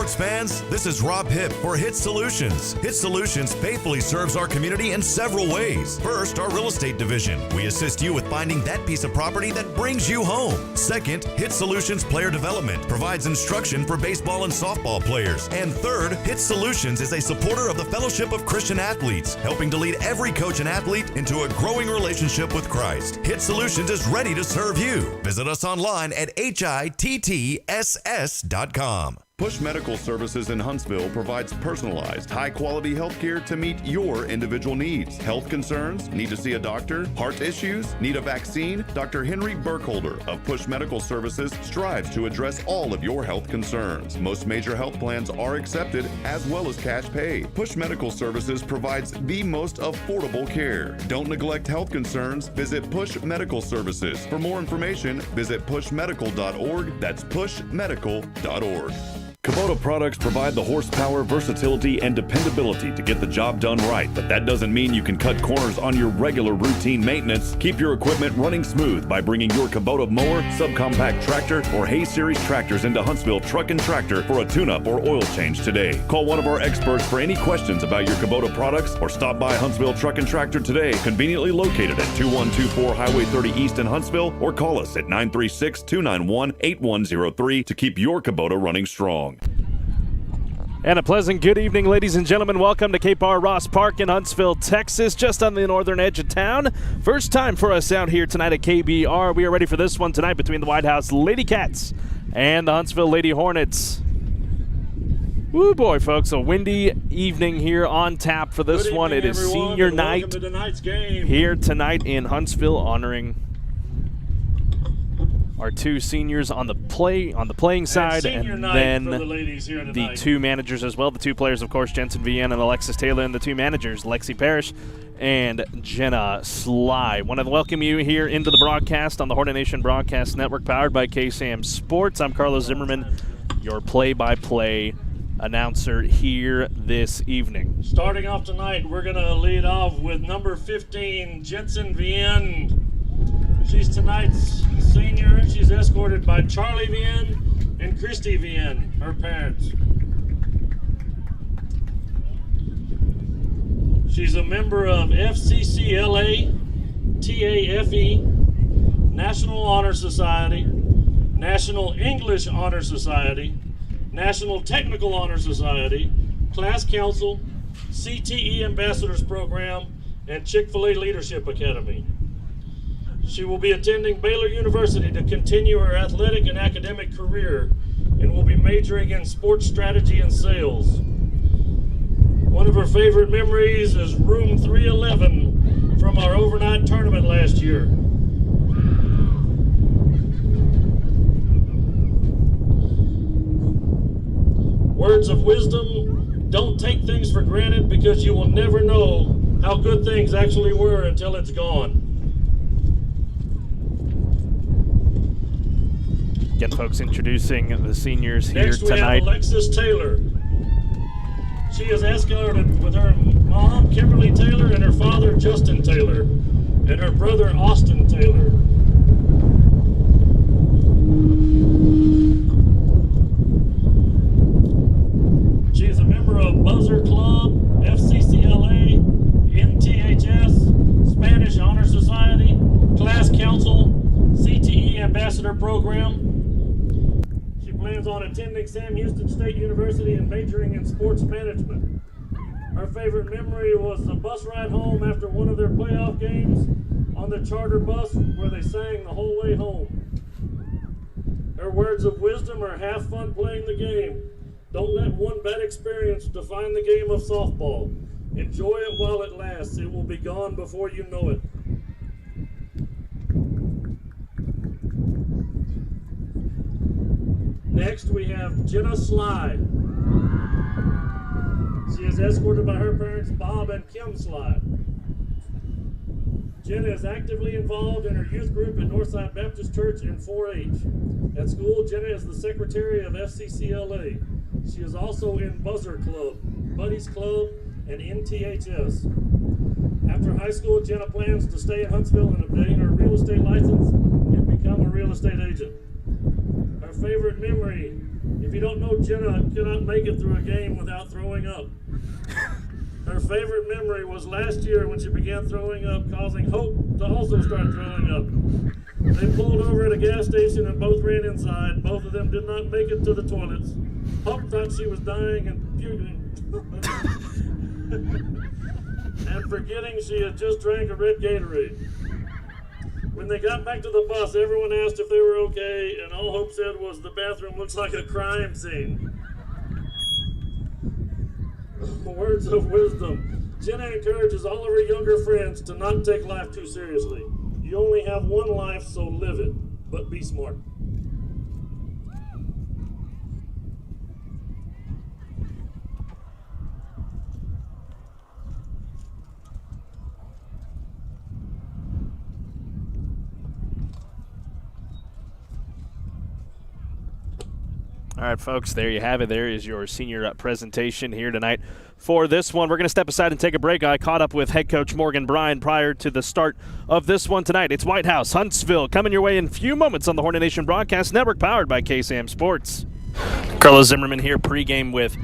sports fans, this is Rob Hipp for Hittss Solutions. Hittss Solutions faithfully serves our community in several ways. First, our real estate division. We assist you with finding that piece of property that brings you home. Second, Hittss Solutions Player Development provides instruction for baseball and softball players. And third, Hittss Solutions is a supporter of the Fellowship of Christian Athletes, helping to lead every coach and athlete into a growing relationship with Christ. Hittss Solutions is ready to serve you. Visit us online at hittss.com. Push Medical Services in Huntsville provides personalized, high-quality health care to meet your individual needs. Health concerns? Need to see a doctor? Heart issues? Need a vaccine? Dr. Henry Burkholder of Push Medical Services strives to address all of your health concerns. Most major health plans are accepted, as well as cash pay. Push Medical Services provides the most affordable care. Don't neglect health concerns. Visit Push Medical Services. For more information, visit pushmedical.org. That's pushmedical.org. Kubota products provide the horsepower, versatility, and dependability to get the job done right, but that doesn't mean you can cut corners on your regular routine maintenance. Keep your equipment running smooth by bringing your Kubota mower, subcompact tractor, or Hay Series tractors into Huntsville Truck and Tractor for a tune-up or oil change today. Call one of our experts for any questions about your Kubota products, or stop by Huntsville Truck and Tractor today, conveniently located at 2124 Highway 30 East in Huntsville, or call us at 936-291-8103 to keep your Kubota running strong. And a pleasant good evening, ladies and gentlemen. Welcome to Cape R. Ross Park in Huntsville, Texas, just on the northern edge of town. First time for us out here tonight at KBR. We are ready for this one tonight between the Whitehouse Lady Cats and the Huntsville Lady Hornets. Woo boy, folks, a windy evening here on tap for this one. It is senior night here tonight in Huntsville, honoring our two seniors on the playing side, and then the two managers as well. The two players, of course, Jensen Vienne and Alexis Taylor, and the two managers, Lexi Parrish and Jenna Sly. Want to welcome you here into the broadcast on the Hornet Nation Broadcast Network, powered by KSAM Sports. I'm Carlos Zimmermann, your play-by-play announcer here this evening. Starting off tonight, we're going to lead off with number 15, Jensen Vienne. She's tonight's senior. She's escorted by Charlie Vienne and Christy Vienne, her parents. She's a member of FCCLA, TAFE, National Honor Society, National English Honor Society, National Technical Honor Society, Class Council, CTE Ambassadors Program, and Chick-fil-A Leadership Academy. She will be attending Baylor University to continue her athletic and academic career, and will be majoring in sports strategy and sales. One of her favorite memories is room 311 from our overnight tournament last year. Words of wisdom: don't take things for granted, because you will never know how good things actually were until it's gone. Again, folks, introducing the seniors here Next, we tonight. have Alexis Taylor. She is escorted with her mom, Kimberly Taylor, and her father, Justin Taylor, and her brother, Austin Taylor. She is a member of Buzzer Club, FCCLA, NTHS, Spanish Honor Society, Class Council, CTE Ambassador Program. Plans on attending Sam Houston State University and majoring in sports management. Her favorite memory was the bus ride home after one of their playoff games on the charter bus, where they sang the whole way home. Her words of wisdom are: have fun playing the game. Don't let one bad experience define the game of softball. Enjoy it while it lasts. It will be gone before you know it. Next, we have Jenna Sly. She is escorted by her parents, Bob and Kim Sly. Jenna is actively involved in her youth group at Northside Baptist Church in 4-H. At school, Jenna is the secretary of FCCLA. She is also in Buzzer Club, Buddies Club, and NTHS. After high school, Jenna plans to stay in Huntsville and obtain her real estate license and become a real estate agent. Her favorite memory If you don't know, Jenna cannot make it through a game without throwing up. Her favorite memory was last year when she began throwing up, causing Hope to also start throwing up. They pulled over at a gas station and both ran inside. Both of them did not make it to the toilets. Hope thought she was dying and puking. And forgetting she had just drank a red Gatorade. When they got back to the bus, everyone asked if they were okay, and all Hope said was, "The bathroom looks like a crime scene." Words of wisdom. Jenna encourages all of her younger friends to not take life too seriously. You only have one life, so live it, but be smart. All right, folks, there you have it. There is your senior presentation here tonight. For this one, we're going to step aside and take a break. I caught up with head coach Morgan Bryan prior to the start of this one tonight. It's Whitehouse, Huntsville, coming your way in a few moments on the Hornet Nation Broadcast Network, powered by KSAM Sports. Carlos Zimmermann here pregame with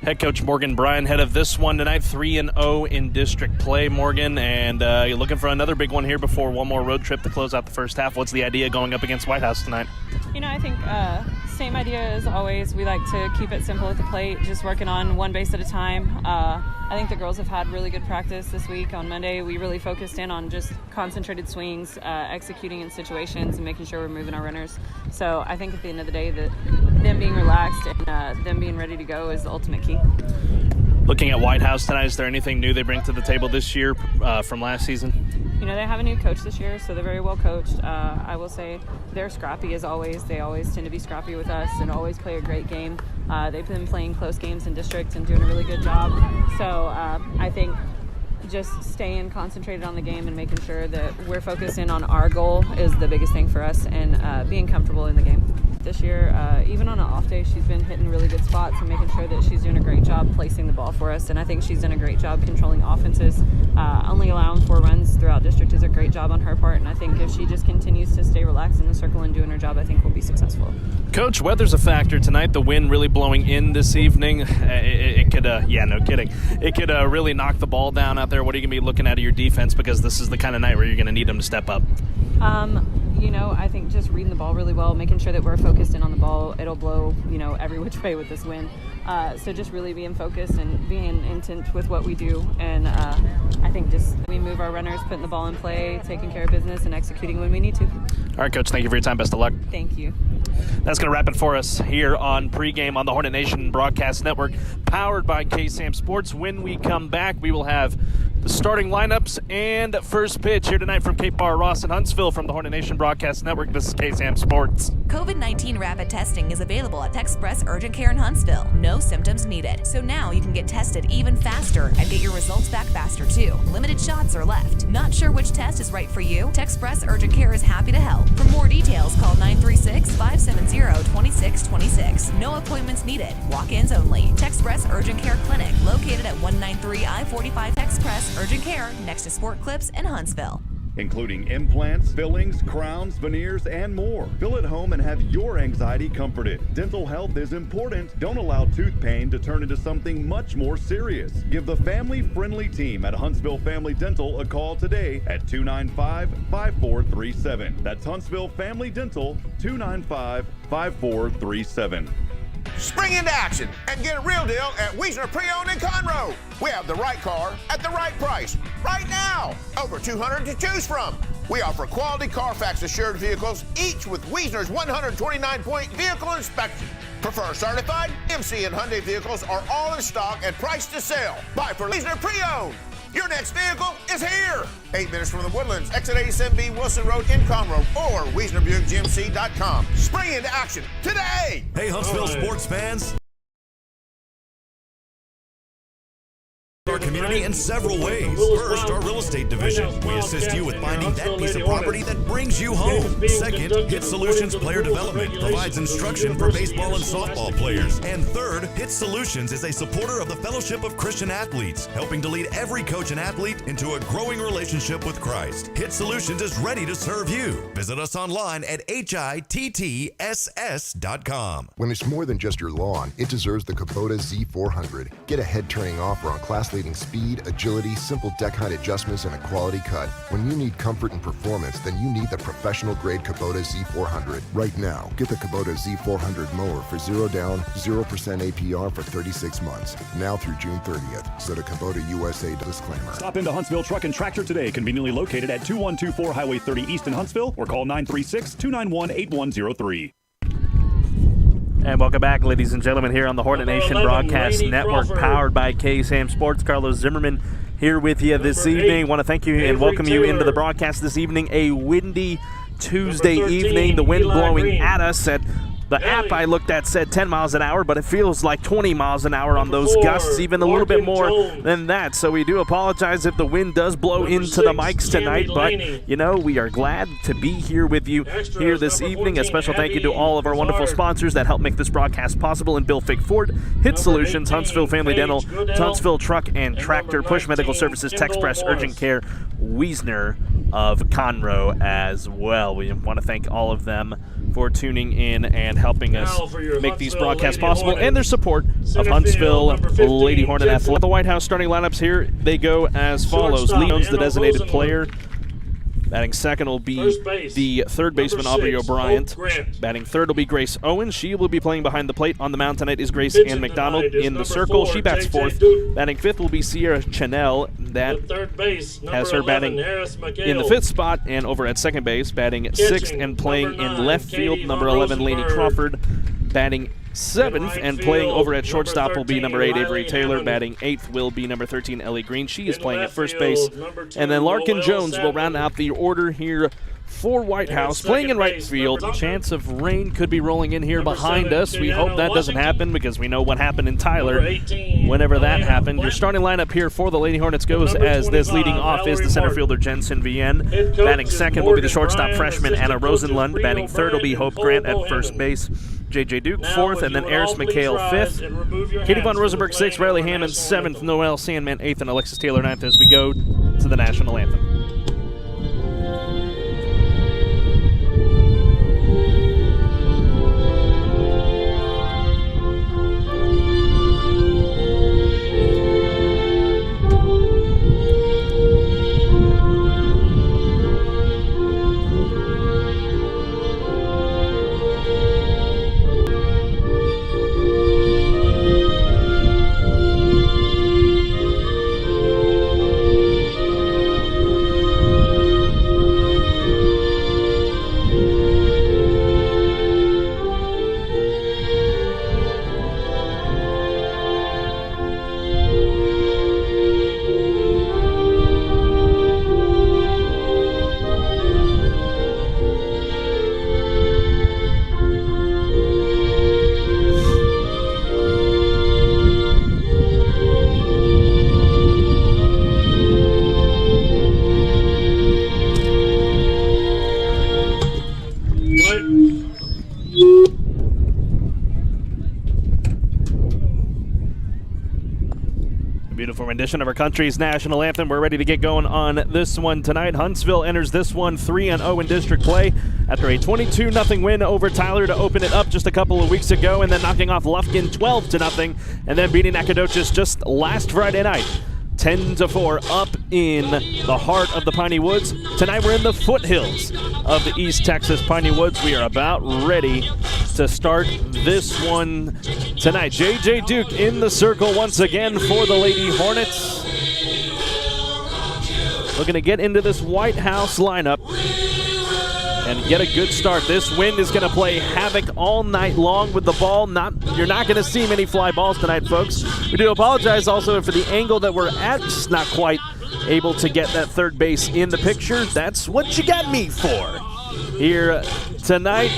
head coach Morgan Bryan, head of this one tonight, 3-0 in district play, Morgan, and you're looking for another big one here before one more road trip to close out the first half. What's the idea going up against Whitehouse tonight? You know, I think same idea as always. We like to keep it simple at the plate, just working on one base at a time. I think the girls have had really good practice this week. On Monday, we really focused in on just concentrated swings, executing in situations, and making sure we're moving our runners. So I think at the end of the day, that them being relaxed and them being ready to go is the ultimate key. Looking at Whitehouse tonight, is there anything new they bring to the table this year from last season? You know, they have a new coach this year, so they're very well coached. I will say they're scrappy as always. They always tend to be scrappy with us and always play a great game. They've been playing close games in district and doing a really good job. So I think just staying concentrated on the game and making sure that we're focusing on our goal is the biggest thing for us, and being comfortable in the game. This year, even on an off day, she's been hitting really good spots and making sure that she's doing a great job placing the ball for us. And I think she's done a great job controlling offenses. Only allowing 4 runs throughout district is a great job on her part. And I think if she just continues to stay relaxed in the circle and doing her job, I think we'll be successful. Coach, weather's a factor tonight. The wind really blowing in this evening. It could, no kidding. It could really knock the ball down out there. What are you going to be looking at of your defense? Because this is the kind of night where you're going to need them to step up. You know, I think just reading the ball really well, making sure that we're focused in on the ball. It'll blow, every which way with this wind. So just really being focused and being intent with what we do. And I think just we move our runners, putting the ball in play, taking care of business, and executing when we need to. All right, Coach, thank you for your time. Best of luck. Thank you. That's going to wrap it for us here on pregame on the Hornet Nation Broadcast Network, powered by KSAM Sports. When we come back, we will have the starting lineups and first pitch here tonight from Cape Bar, Ross, and Huntsville from the Hornet Nation Broadcast Network. This is KSAM Sports. COVID-19 rapid testing is available at Texpress Urgent Care in Huntsville. No symptoms needed. So now you can get tested even faster and get your results back faster too. Limited shots are left. Not sure which test is right for you? Texpress Urgent Care is happy to help. For more details, call 936-570-2626. No appointments needed. Walk-ins only. Texpress Urgent Care Clinic, located at 193 I-45 Texpress Urgent Care, next to Sport Clips in Huntsville. Including implants, fillings, crowns, veneers, and more. Feel at home and have your anxiety comforted. Dental health is important. Don't allow tooth pain to turn into something much more serious. Give the family-friendly team at Huntsville Family Dental a call today at 295-5437. That's Huntsville Family Dental, 295-5437. Spring into action and get a real deal at Wiesner Pre-Owned in Conroe. We have the right car at the right price right now. Over 200 to choose from. We offer quality Carfax assured vehicles, each with Wiesner's 129-point vehicle inspection. Prefer certified? MC and Hyundai vehicles are all in stock and priced to sell. Buy for Wiesner Pre-Owned. Your next vehicle is here. 8 minutes from the Woodlands, exit 87B Wilson Road in Conroe, or WiesnerBuickGMC.com. Spring into action today. Hey, Huntsville sports fans. our community in several ways. First, our real estate division. We assist you with finding that piece of property that brings you home. Second, Hittss Solutions Player Development provides instruction for baseball and softball players. And third, Hittss Solutions is a supporter of the Fellowship of Christian Athletes, helping to lead every coach and athlete into a growing relationship with Christ. Hittss Solutions is ready to serve you. Visit us online at hittss.com. When it's more than just your lawn, it deserves the Kubota Z400. Get a head-turning offer on class-leading speed, agility, simple deck height adjustments, and a quality cut. When you need comfort and performance, then you need the professional-grade Kubota Z400. Right now, get the Kubota Z400 mower for 0 down, 0% APR for 36 months. Now through June 30th. So to Kubota USA disclaimer. Stop into Huntsville Truck and Tractor today, conveniently located at 2124 Highway 30 East in Huntsville, or call 936-291-8103. And welcome back, ladies and gentlemen, here on the Hornet Nation Broadcast Network, powered by K-Sam Sports. Carlos Zimmermann here with you this evening. Want to thank you and welcome you into the broadcast this evening. A windy Tuesday evening, the wind blowing at us. At the app I looked at said 10 miles an hour, but it feels like 20 miles an hour on those gusts, even a little bit more than that. So we do apologize if the wind does blow into the mics tonight, but, you know, we are glad to be here with you here this evening. A special thank you to all of our wonderful sponsors that help make this broadcast possible: in Bill Fick Ford, Hittss Solutions, Huntsville Family Dental, Huntsville Truck and Tractor, Push Medical Services, Texpress Urgent Care, Wiesner of Conroe as well. We want to thank all of them for tuning in and helping us make these broadcasts possible, and their support of Huntsville Lady Hornet Athletic. The Whitehouse starting lineups here, they go as follows. Lee Jones, the designated player. Batting second will be the third baseman, Aubrey O'Brien. Batting third will be Grace Owen. She will be playing behind the plate. On the mound tonight is Grace Ann McDonald in the circle. She bats fourth. Batting fifth will be Sierra Chanel. That has her batting in the fifth spot, and over at second base, batting sixth and playing in left field, number 11, Lainey Crawford. Batting seventh and playing over at shortstop will be number 8, Avery Taylor. Batting eighth will be number 13, Ellie Green. She is playing at first base. And then Larkin Jones will round out the order here for Whitehouse, playing in right field. Chance of rain could be rolling in here behind us. We hope that doesn't happen, because we know what happened in Tyler whenever that happened. Your starting lineup here for the Lady Hornets goes as this. Leading off is the center fielder, Jensen Vienne. Batting second will be the shortstop freshman, Anna Rosenlund. Batting third will be Hope Grant at first base. J.J. Duke fourth, and then Eris McHale fifth. Katie Von Rosenberg sixth, Riley Hammond seventh, Noelle Sandman eighth, and Alexis Taylor ninth as we go to the national anthem. Beautiful rendition of our country's national anthem. We're ready to get going on this one tonight. Huntsville enters this one 3-0 in district play after a 22-0 win over Tyler to open it up just a couple of weeks ago, and then knocking off Lufkin 12-0, and then beating Nacogdoches just last Friday night 10-4 up in the heart of the Piney Woods. Tonight we're in the foothills of the East Texas Piney Woods. We are about ready to start this one tonight. J.J. Duke in the circle once again for the Lady Hornets. Looking to get into this Whitehouse lineup and get a good start. This wind is going to play havoc all night long with the ball. You're not going to see many fly balls tonight, folks. We do apologize also for the angle that we're at. Just not quite able to get that third base in the picture. That's what you got me for here tonight,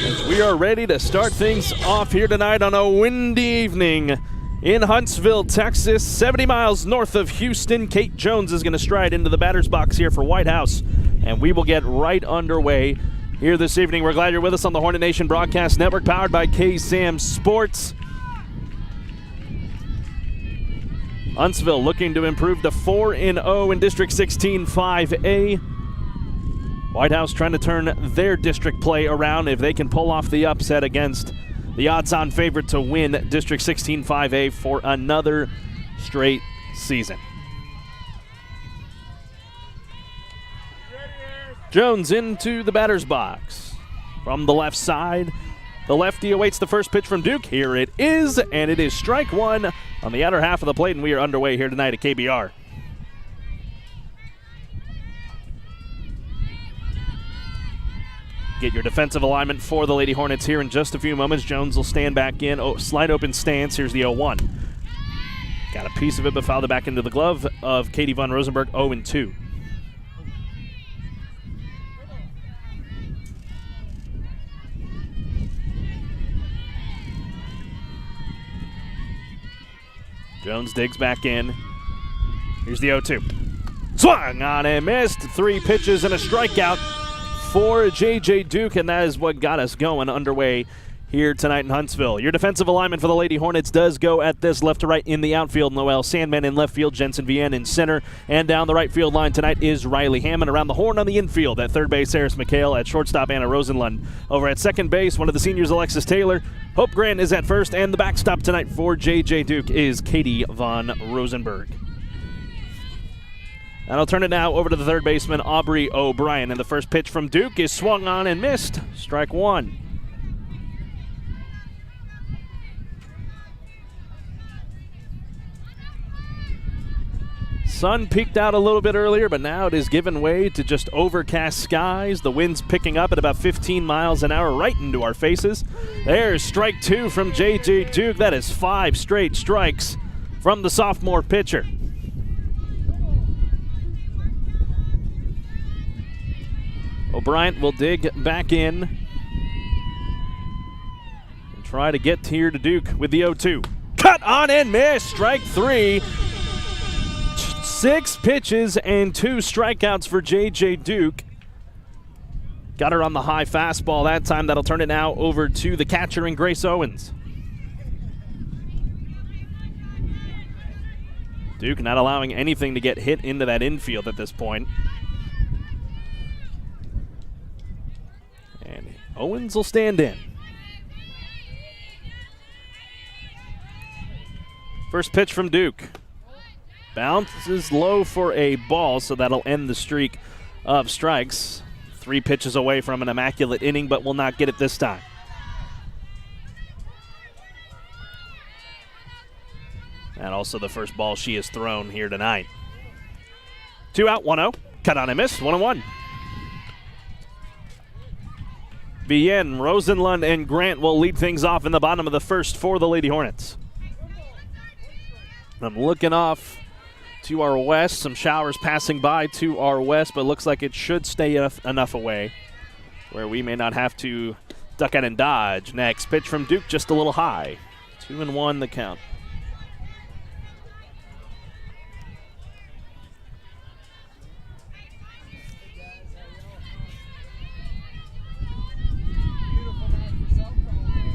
as we are ready to start things off here tonight on a windy evening in Huntsville, Texas, 70 miles north of Houston. Kate Jones is going to stride into the batter's box here for Whitehouse, and we will get right underway here this evening. We're glad you're with us on the Hornet Nation Broadcast Network, powered by KSAM Sports. Huntsville looking to improve to 4-0 in District 16 5A. Whitehouse trying to turn their district play around if they can pull off the upset against the odds-on favorite to win District 16 5A for another straight season. Jones into the batter's box. From the left side, the lefty awaits the first pitch from Duke. Here it is, and it is strike one on the outer half of the plate, and we are underway here tonight at KBR. Get your defensive alignment for the Lady Hornets here in just a few moments. Jones will stand back in. Slide open stance. Here's the 0-1. Got a piece of it, but fouled it back into the glove of Katie von Rosenberg, 0-2. Jones digs back in. Here's the 0-2. Swung on and missed. 3 pitches and a strikeout for J.J. Duke, and that is what got us going underway here tonight in Huntsville. Your defensive alignment for the Lady Hornets does go at this: left to right in the outfield, Noelle Sandman; in left field, Jensen Vienne; in center and down the right field line tonight is Riley Hammond. Around the horn on the infield, at third base, Harris McHale; at shortstop, Anna Rosenlund; over at second base, one of the seniors, Alexis Taylor; Hope Grant is at first, and the backstop tonight for J.J. Duke is Katie von Rosenberg. And I'll turn it now over to the third baseman, Aubrey O'Brien. And the first pitch from Duke is swung on and missed. Strike one. Sun peeked out a little bit earlier, but now it is given way to just overcast skies. The wind's picking up at about 15 miles an hour right into our faces. There's strike two from J.J. Duke. That is 5 straight strikes from the sophomore pitcher. O'Brien will dig back in and try to get here to Duke with the 0-2. Cut on and miss. Strike 3. 6 pitches and 2 strikeouts for J.J. Duke. Got her on the high fastball that time. That'll turn it now over to the catcher in Grace Owens. Duke not allowing anything to get hit into that infield at this point. And Owens will stand in. First pitch from Duke. Bounces low for a ball, so that'll end the streak of strikes. 3 pitches away from an immaculate inning, but will not get it this time. And also the first ball she has thrown here tonight. 2 out, 1-0. Cut on and miss, 1-1. Vienne, Rosenlund, and Grant will lead things off in the bottom of the first for the Lady Hornets. I'm looking off to our west. Some showers passing by to our west, but looks like it should stay enough away where we may not have to duck out and dodge. Next pitch from Duke, just a little high. 2-1 the count.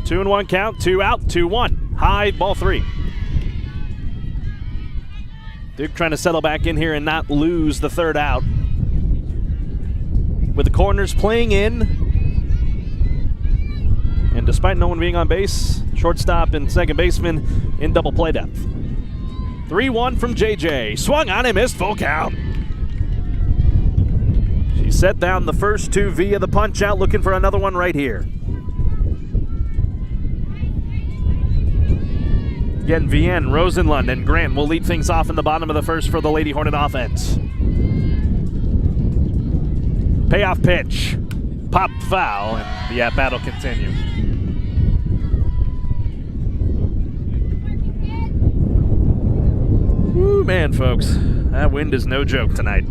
Two and 1 count, 2 out, 2-1. High, ball 3. Duke trying to settle back in here and not lose the third out. With the corners playing in. And despite no one being on base, shortstop and second baseman in double play depth. 3-1 from JJ. Swung on and missed, full count. She set down the first 2 via the punch out, looking for another one right here. Again, Vienne, Rosenlund, and Grant will lead things off in the bottom of the first for the Lady Hornet offense. Payoff pitch. Pop foul, and the at-bat will continue. Woo, man, folks. That wind is no joke tonight.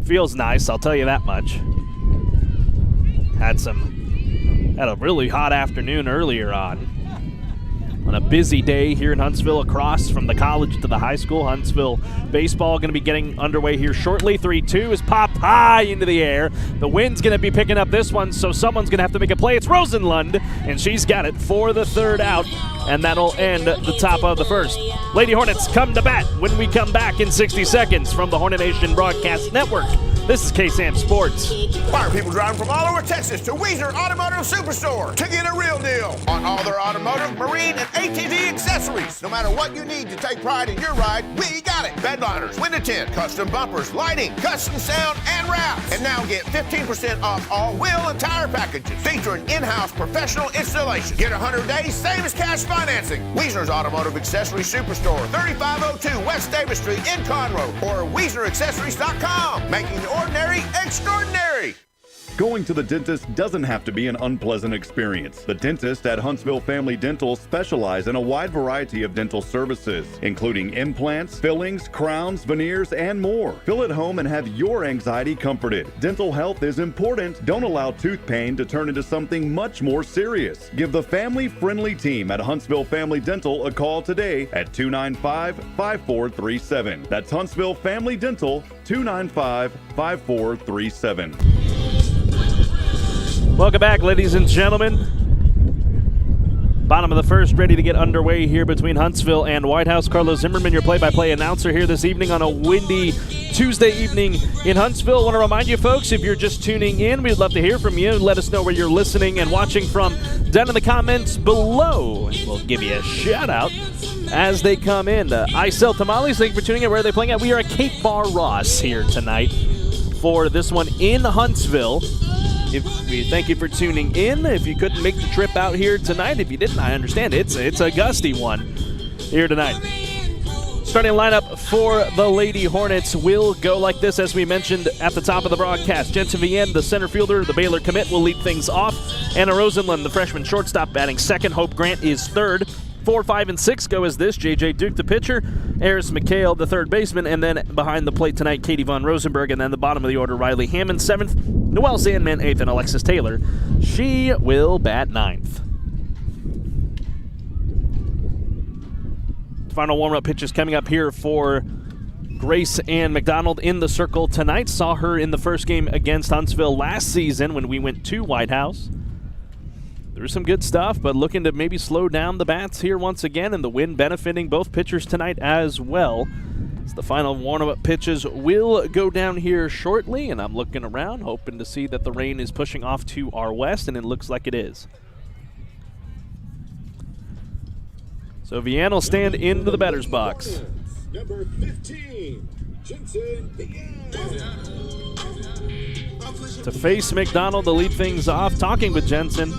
Feels nice, I'll tell you that much. Had a really hot afternoon earlier on. on a busy day here in Huntsville, across from the college to the high school. Huntsville baseball going to be getting underway here shortly. 3-2 is popped high into the air. The wind's going to be picking up this one, so someone's going to have to make a play. It's Rosenlund, and she's got it for the third out, and that'll end the top of the first. Lady Hornets come to bat when we come back in 60 seconds from the Hornet Nation Broadcast Network. This is KSAM Sports. Why are people driving from all over Texas to Wiesner Automotive Superstore to get a real deal on all their automotive, marine, and ATV accessories? No matter what you need to take pride in your ride, we got it. Bedliners, window tint, custom bumpers, lighting, custom sound, and wraps. And now get 15% off all wheel and tire packages featuring in-house professional installation. Get 100 days, same as cash financing. Wiesner's Automotive Accessory Superstore, 3502 West Davis Street in Conroe, or WiesnerAccessories.com, making the ordinary extraordinary. Going to the dentist doesn't have to be an unpleasant experience. The dentists at Huntsville Family Dental specialize in a wide variety of dental services, including implants, fillings, crowns, veneers, and more. Feel at home and have your anxiety comforted. Dental health is important. Don't allow tooth pain to turn into something much more serious. Give the family-friendly team at Huntsville Family Dental a call today at 295-5437. That's Huntsville Family Dental, 295-5437. Welcome back, ladies and gentlemen. Bottom of the first, ready to get underway here between Huntsville and Whitehouse. Carlos Zimmermann, your play-by-play announcer here this evening on a windy Tuesday evening in Huntsville. I want to remind you folks, if you're just tuning in, we'd love to hear from you. Let us know where you're listening and watching from down in the comments below. We'll give you a shout-out as they come in. I Sell Tamales, thank you for tuning in. Where are they playing at? We are at Cape Bar Ross here tonight for this one in Huntsville. We thank you for tuning in. If you couldn't make the trip out here tonight, if you didn't, I understand. It's a gusty one here tonight. Starting lineup for the Lady Hornets will go like this, as we mentioned at the top of the broadcast. Jensen Vienne, the center fielder, the Baylor commit, will lead things off. Anna Rosenlund, the freshman shortstop, batting second. Hope Grant is third. 4, 5, and 6 go as this. J.J. Duke, the pitcher. Eris McHale, the third baseman. And then behind the plate tonight, Katie Von Rosenberg. And then the bottom of the order, Riley Hammond, 7th. Noelle Sandman, 8th. And Alexis Taylor. She will bat 9th. Final warm-up pitches coming up here for Grace Ann McDonald in the circle tonight. Saw her in the first game against Huntsville last season when we went to Whitehouse. There's some good stuff, but looking to maybe slow down the bats here once again, and the wind benefiting both pitchers tonight as well. As the final warm-up pitches will go down here shortly, and I'm looking around, hoping to see that the rain is pushing off to our west, and it looks like it is. So Vienne will stand into the batter's box. Number 15, Jensen Vienne. To face McDonald to lead things off, talking with Jensen.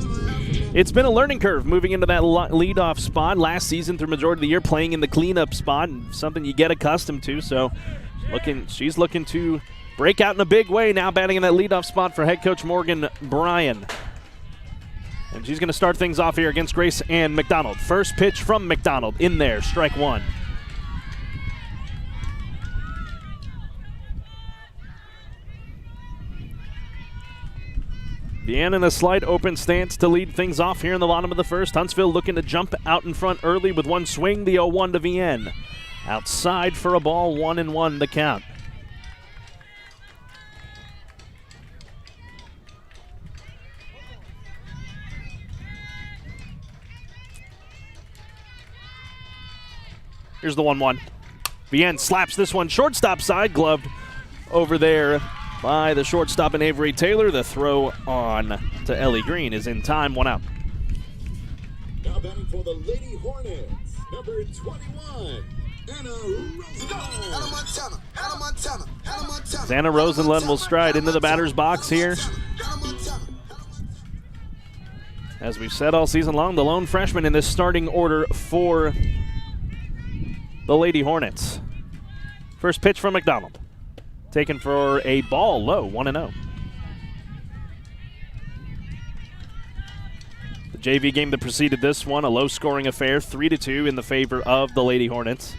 It's been a learning curve moving into that leadoff spot last season through majority of the year, playing in the cleanup spot, and something you get accustomed to. So she's looking to break out in a big way now, batting in that leadoff spot for head coach Morgan Bryan. And she's going to start things off here against Grace Ann McDonald. First pitch from McDonald in there, strike one. Vienne in a slight open stance to lead things off here in the bottom of the first. Huntsville looking to jump out in front early with one swing, the 0-1 to Vienne. Outside for a ball, 1-1 the count. Here's the 1-1. Vienne slaps this one shortstop side, gloved over there by the shortstop and Avery Taylor. The throw on to Ellie Green is in time, 1 out. Now batting for the Lady Hornets, number 21, Anna Rosenlund. Anna Rosenlund will stride into the batter's box here. As we've said all season long, the lone freshman in this starting order for the Lady Hornets. First pitch from McDonald. Taken for a ball low, 1-0. The JV game that preceded this one, a low-scoring affair, 3-2 in the favor of the Lady Hornets.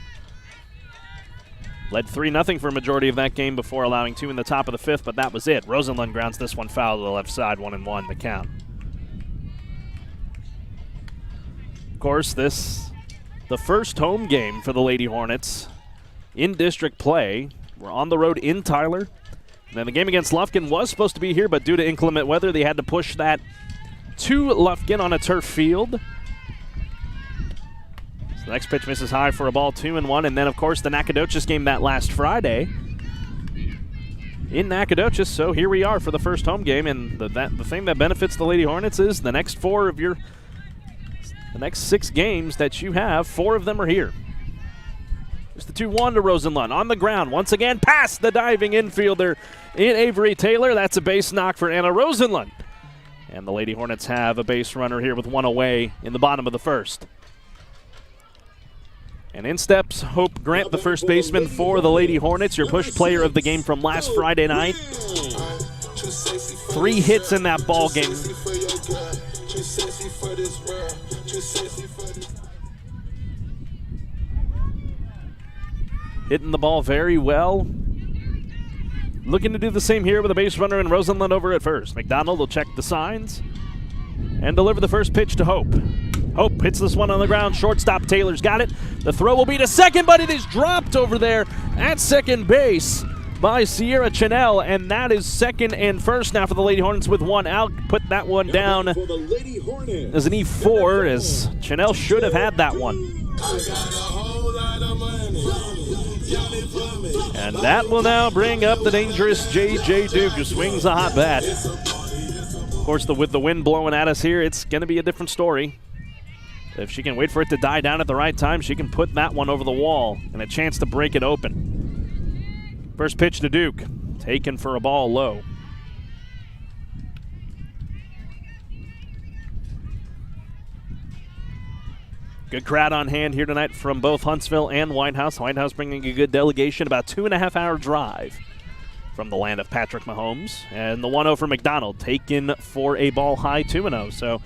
Led 3-0 for a majority of that game before allowing 2 in the top of the fifth, but that was it. Rosenlund grounds this one foul to the left side, 1-1 the count. Of course, this the first home game for the Lady Hornets in district play. We're on the road in Tyler. And then the game against Lufkin was supposed to be here, but due to inclement weather, they had to push that to Lufkin on a turf field. So the next pitch misses high for a ball, 2-1. And then, of course, the Nacogdoches game that last Friday in Nacogdoches. So here we are for the first home game. And the thing that benefits the Lady Hornets is the next the next 6 games that you have, 4 of them are here. There's the 2-1 to Rosenlund on the ground. Once again, past the diving infielder in Avery Taylor. That's a base knock for Anna Rosenlund. And the Lady Hornets have a base runner here with 1 away in the bottom of the first. And in steps Hope Grant, the first baseman for the Lady Hornets, your push player of the game from last Friday night. 3 hits in that ball game. Hitting the ball very well. Looking to do the same here with a base runner and Rosenlund over at first. McDonald will check the signs and deliver the first pitch to Hope. Hope hits this one on the ground. Shortstop Taylor's got it. The throw will be to second, but it is dropped over there at second base by Sierra Chanel, and that is second and first now for the Lady Hornets with 1 out. Put that one down as an E4, as Chanel should have had that one. And that will now bring up the dangerous J.J. Duke, who swings a hot bat. Of course, with the wind blowing at us here, it's going to be a different story. If she can wait for it to die down at the right time, she can put that one over the wall and a chance to break it open. First pitch to Duke, taken for a ball low. Good crowd on hand here tonight from both Huntsville and Whitehouse. Whitehouse bringing a good delegation, about 2.5-hour drive from the land of Patrick Mahomes. And the 1-0 for McDonald, taken for a ball high, 2-0. So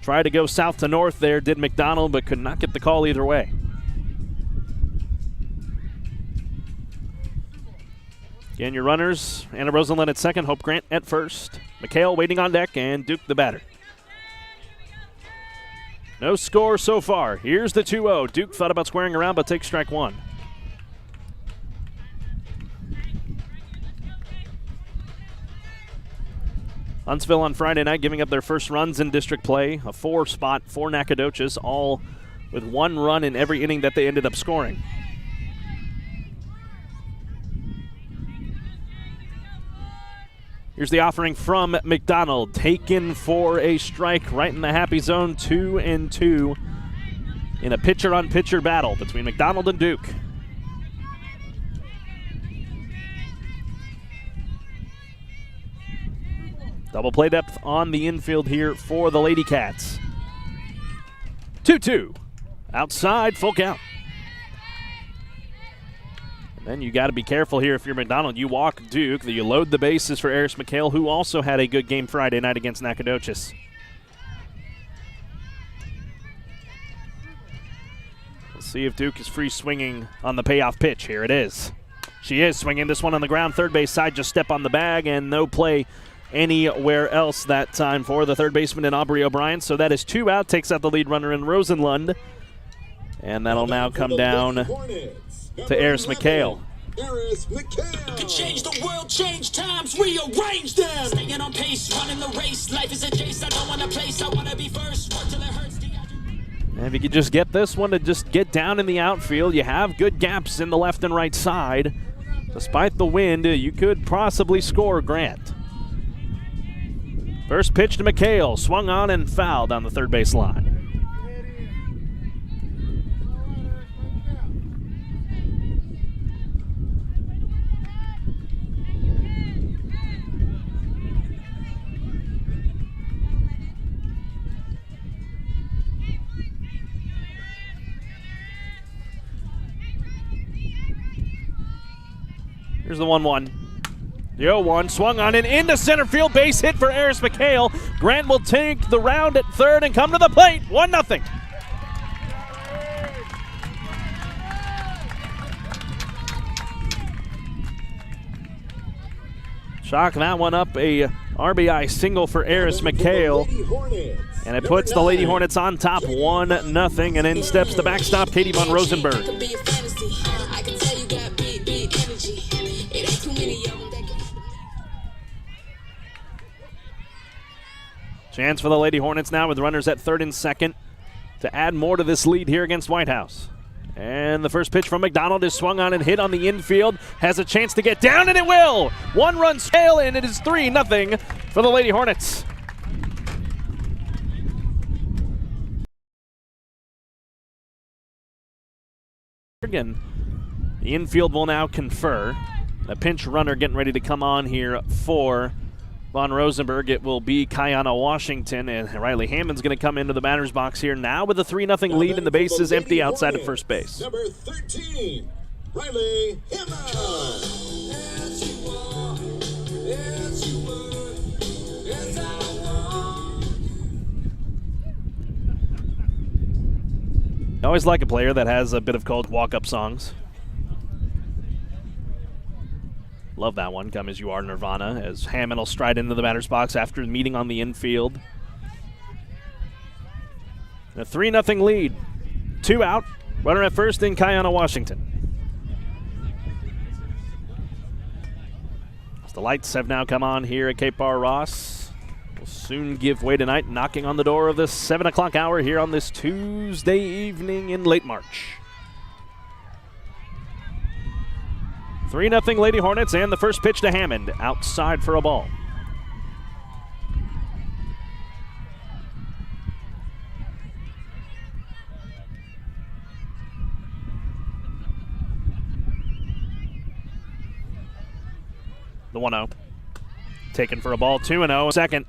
tried to go south to north there, did McDonald, but could not get the call either way. Again, your runners, Anna Rosenlund at second, Hope Grant at first. McHale waiting on deck, and Duke the batter. No score so far. Here's the 2-0. Duke thought about squaring around, but takes strike 1. Huntsville on Friday night giving up their first runs in district play. A 4 spot for Nacogdoches, all with 1 run in every inning that they ended up scoring. Here's the offering from McDonald, taken for a strike right in the happy zone, 2-2 in a pitcher-on-pitcher battle between McDonald and Duke. Double play depth on the infield here for the Lady Cats. 2-2. Outside, full count. Then you got to be careful here if you're McDonald. You walk Duke, you load the bases for Eris McHale, who also had a good game Friday night against Nacogdoches. Let's see if Duke is free swinging on the payoff pitch. Here it is. She is swinging this one on the ground. Third base side, just step on the bag, and no play anywhere else that time for the third baseman in Aubrey O'Brien. So that is 2 out, takes out the lead runner in Rosenlund. And that'll now come down to Eris McHale. Eris McHale. Could change the world, change times, rearrange them. Staying on pace, running the race. Life is a chase, I don't want to place, I want to be first. Work till it hurts. And if you could just get this one to just get down in the outfield, you have good gaps in the left and right side. Despite the wind, you could possibly score Grant. First pitch to McHale, swung on and fouled down the third base line. Here's the 1-1. The 0-1 swung on and into center field, base hit for Eris McHale. Grant will take the round at third and come to the plate. 1-0. Chalk that one up, a RBI single for Eris McHale. And it puts the Lady Hornets on top 1-0, and in steps the backstop, Katie von Rosenberg. Chance for the Lady Hornets now with runners at third and second to add more to this lead here against Whitehouse. And the first pitch from McDonald is swung on and hit on the infield. Has a chance to get down, and it will! One-run sail, and it is 3-0 for the Lady Hornets. Again, the infield will now confer. A pinch runner getting ready to come on here for von Rosenberg. It will be Kiana Washington, and Riley Hammond's going to come into the batter's box here now with a 3-0 lead, and the base is empty outside of first base. Number 13, Riley Hammond. I always like a player that has a bit of cold walk-up songs. Love that one, Come As You Are, Nirvana, as Hammond will stride into the batter's box after the meeting on the infield. A 3-0 lead. 2 out. Runner at first in Kiana Washington. As the lights have now come on here at Cape Bar Ross. Will soon give way tonight, knocking on the door of the 7 o'clock hour here on this Tuesday evening in late March. 3-0 Lady Hornets, and the first pitch to Hammond, outside for a ball. The 1-0. Taken for a ball, 2-0. Second.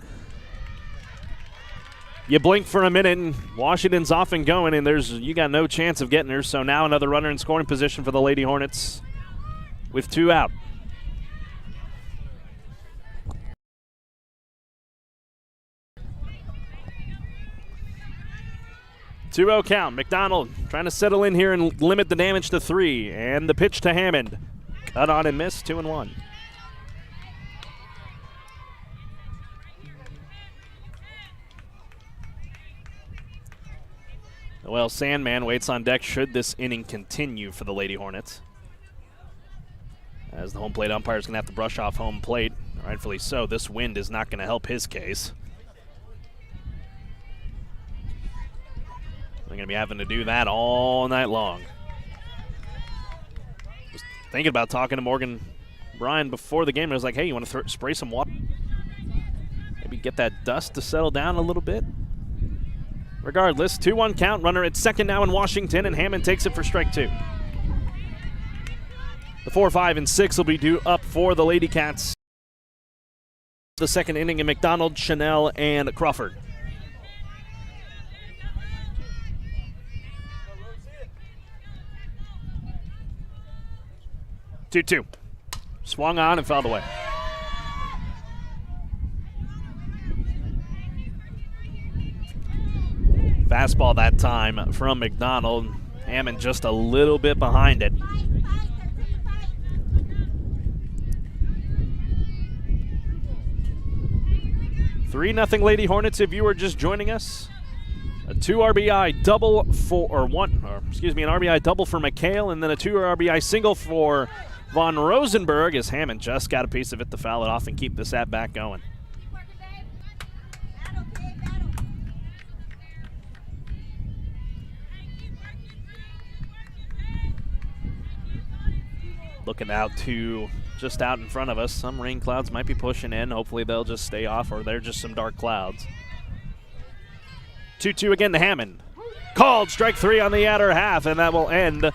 You blink for a minute, and Washington's off and going, and you got no chance of getting her. So now another runner in scoring position for the Lady Hornets with 2 out. Two-0 count. McDonald trying to settle in here and limit the damage to 3. And the pitch to Hammond. Cut on and miss, 2-1. Well, Sandman waits on deck should this inning continue for the Lady Hornets, as the home plate umpire is going to have to brush off home plate. Rightfully so. This wind is not going to help his case. They're going to be having to do that all night long. Was thinking about talking to Morgan Bryan before the game. I was like, hey, you want to spray some water? Maybe get that dust to settle down a little bit. Regardless, 2-1 count. Runner at second now in Washington, and Hammond takes it for strike 2. The 4, 5, and 6 will be due up for the Lady Cats. The second inning in McDonald, Chanel, and Crawford. Two. Swung on and fouled away. Fastball that time from McDonald. Hammond just a little bit behind it. "3-0 Lady Hornets" if you are just joining us. A 2 RBI double an RBI double for McHale, and then a 2 RBI single for von Rosenberg, as Hammond just got a piece of it to foul it off and keep this at bat going. Looking out to just out in front of us. Some rain clouds might be pushing in. Hopefully they'll just stay off, or they're just some dark clouds. 2-2 again to Hammond. Called strike 3 on the outer half, and that will end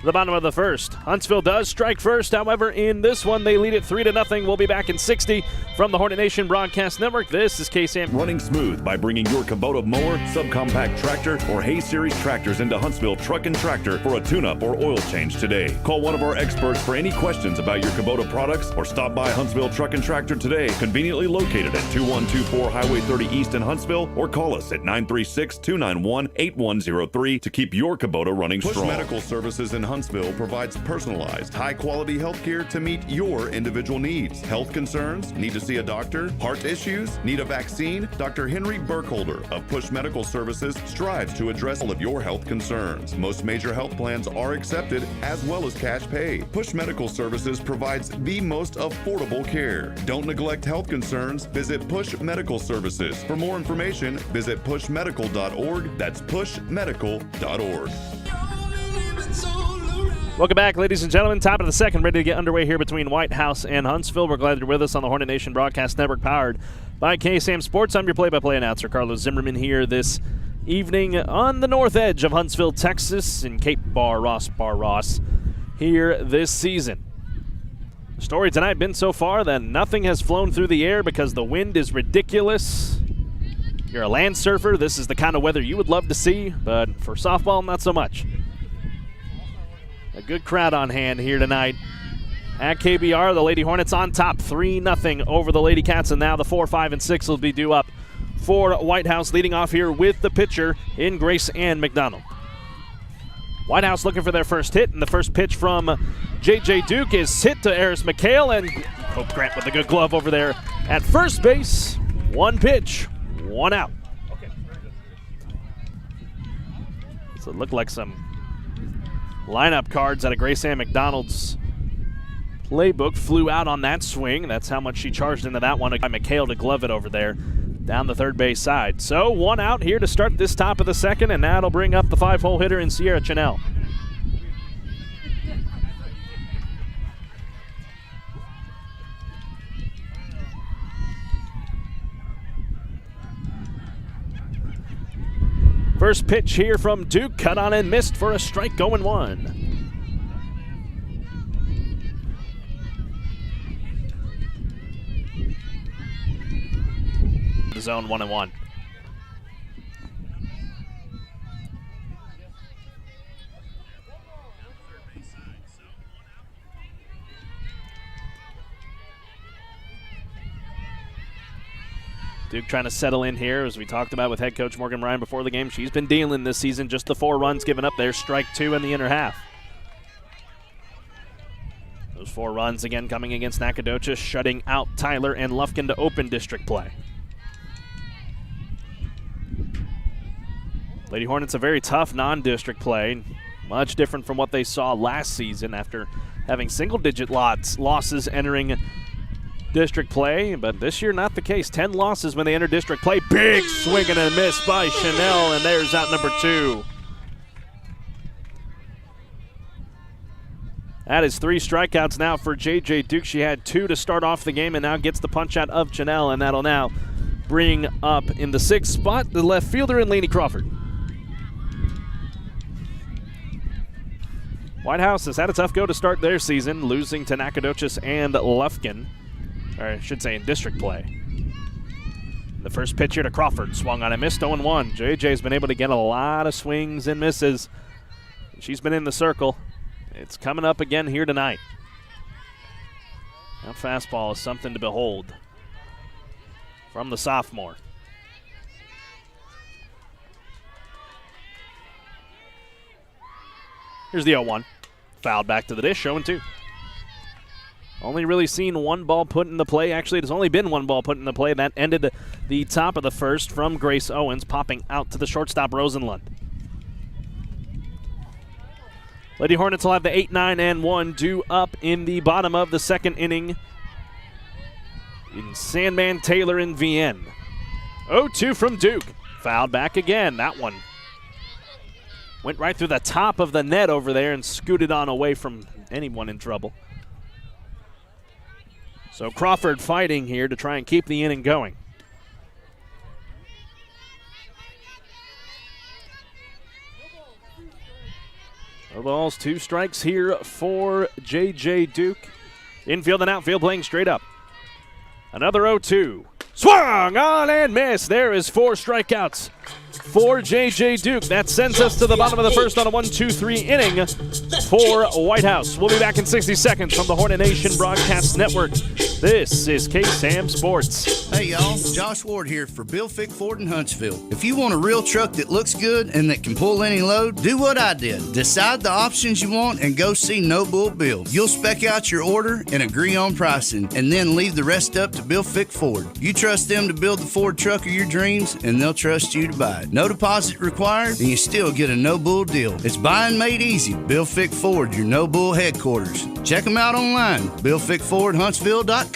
the bottom of the first. Huntsville does strike first. However, in this one, they lead it 3-0. We'll be back in 60 from the Hornet Nation Broadcast Network. This is KSAM. Running smooth by bringing your Kubota mower, subcompact tractor, or Hay Series tractors into Huntsville Truck and Tractor for a tune-up or oil change today. Call one of our experts for any questions about your Kubota products, or stop by Huntsville Truck and Tractor today, conveniently located at 2124 Highway 30 East in Huntsville, or call us at 936-291-8103 to keep your Kubota running strong. Push Medical Services in Huntsville provides personalized, high-quality health care to meet your individual needs. Health concerns? Need to see a doctor? Heart issues? Need a vaccine? Dr. Henry Burkholder of Push Medical Services strives to address all of your health concerns. Most major health plans are accepted, as well as cash pay. Push Medical Services provides the most affordable care. Don't neglect health concerns. Visit Push Medical Services. For more information, visit pushmedical.org. That's pushmedical.org. Welcome back, ladies and gentlemen. Top of the second, ready to get underway here between Whitehouse and Huntsville. We're glad you're with us on the Hornet Nation Broadcast Network, powered by KSAM Sports. I'm your play-by-play announcer, Carlos Zimmermann, here this evening on the north edge of Huntsville, Texas, in Cape Bar Ross here this season. The story tonight been so far that nothing has flown through the air because the wind is ridiculous. If you're a land surfer, this is the kind of weather you would love to see, but for softball, not so much. A good crowd on hand here tonight at KBR. The Lady Hornets on top 3-0 over the Lady Cats, and now the 4, 5, and 6 will be due up for Whitehouse, leading off here with the pitcher in Grace Ann McDonald. Whitehouse looking for their first hit, and the first pitch from J.J. Duke is hit to Eris McHale, and Hope Grant with a good glove over there at first base. One pitch, one out. So it looked like some lineup cards out of Grace Ann McDonald's playbook flew out on that swing. That's how much she charged into that one. By McHale to glove it over there down the third base side. So one out here to start this top of the second, and that'll bring up the 5-hole hitter in Sierra Chanel. First pitch here from Duke, cut on and missed for a strike, going one. The zone 1-1. Duke trying to settle in here, as we talked about with head coach Morgan Ryan before the game. She's been dealing this season, just the 4 runs given up there, strike 2 in the inner half. Those 4 runs again coming against Nacogdoches, shutting out Tyler and Lufkin to open district play. Lady Hornets a very tough non-district play, much different from what they saw last season after having single-digit losses entering district play, but this year not the case. 10 losses when they enter district play. Big swing and a miss by Chanel, and there's out number 2. That is 3 strikeouts now for J.J. Duke. She had 2 to start off the game and now gets the punch out of Chanel, and that'll now bring up in the 6th spot the left fielder in Lainey Crawford. Whitehouse has had a tough go to start their season, losing to Nacogdoches and Lufkin. Or I should say in district play. The first pitch here to Crawford, swung on and missed, 0-1. JJ's been able to get a lot of swings and misses. She's been in the circle. It's coming up again here tonight. That fastball is something to behold from the sophomore. Here's the 0-1. Fouled back to the dish, 0-2. Only really seen 1 ball put in the play. Actually, there's only been 1 ball put in the play. That ended the top of the first from Grace Owens, popping out to the shortstop, Rosenlund. Lady Hornets will have the 8, 9, and 1 due up in the bottom of the second inning in Sandman, Taylor, and Vienne. 0-2 from Duke. Fouled back again. That one went right through the top of the net over there and scooted on away from anyone in trouble. So Crawford fighting here to try and keep the inning going. No balls, 2 strikes here for J.J. Duke. Infield and outfield playing straight up. Another 0-2. Swung on and missed. There is 4 strikeouts for J.J. Duke. That sends us to the bottom of the first on a 1-2-3 inning for Whitehouse. We'll be back in 60 seconds from the Hornet Nation Broadcast Network. This is K-Sam Sports. Hey y'all, Josh Ward here for Bill Fick Ford in Huntsville. If you want a real truck that looks good and that can pull any load, do what I did. Decide the options you want and go see No Bull Bill. You'll spec out your order and agree on pricing, and then leave the rest up to Bill Fick Ford. You trust them to build the Ford truck of your dreams, and they'll trust you to buy it. No deposit required, and you still get a No Bull deal. It's buying made easy. Bill Fick Ford, your No Bull headquarters. Check them out online, BillFickFordHuntsville.com.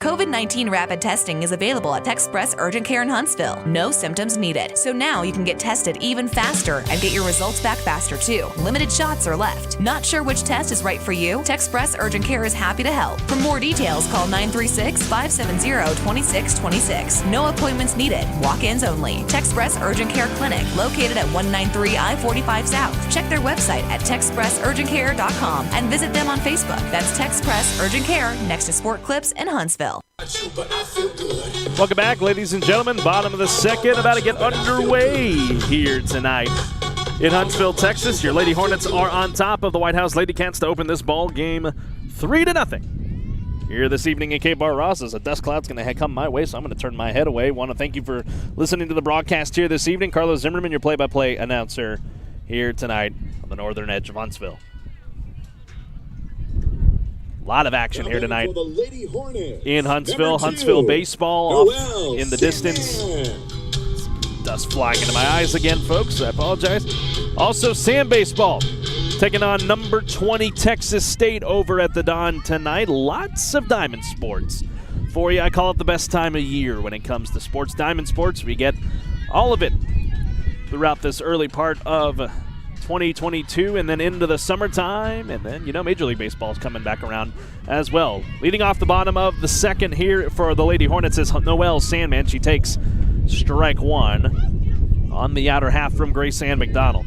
COVID-19 rapid testing is available at Texpress Urgent Care in Huntsville. No symptoms needed. So now you can get tested even faster and get your results back faster too. Limited shots are left. Not sure which test is right for you? Texpress Urgent Care is happy to help. For more details, call 936-570-2626. No appointments needed. Walk-ins only. Texpress Urgent Care Clinic, located at 193 I-45 South. Check their website at TexpressUrgentCare.com and visit them on Facebook. That's Texpress Urgent Care, next to Sport Clips in Huntsville. Welcome back, ladies and gentlemen. Bottom of the second, about to get underway here tonight in Huntsville, Texas. Your Lady Hornets are on top of the Whitehouse Lady Cats to open this ball game 3-0. Here this evening in K-Bar Ross, as a dust cloud's going to come my way, so I'm going to turn my head away. Want to thank you for listening to the broadcast here this evening. Carlos Zimmermann, your play-by-play announcer here tonight on the northern edge of Huntsville. A lot of action here tonight in Huntsville. Huntsville baseball off in the distance. Dust flying into my eyes again, folks. I apologize. Also, Sam baseball taking on number 20 Texas State over at the Don tonight. Lots of diamond sports for you. I call it the best time of year when it comes to sports. Diamond sports, we get all of it throughout this early part of 2022 and then into the summertime, and then, Major League Baseball is coming back around as well. Leading off the bottom of the second here for the Lady Hornets is Noelle Sandman. She takes strike one on the outer half from Grace Ann McDonald.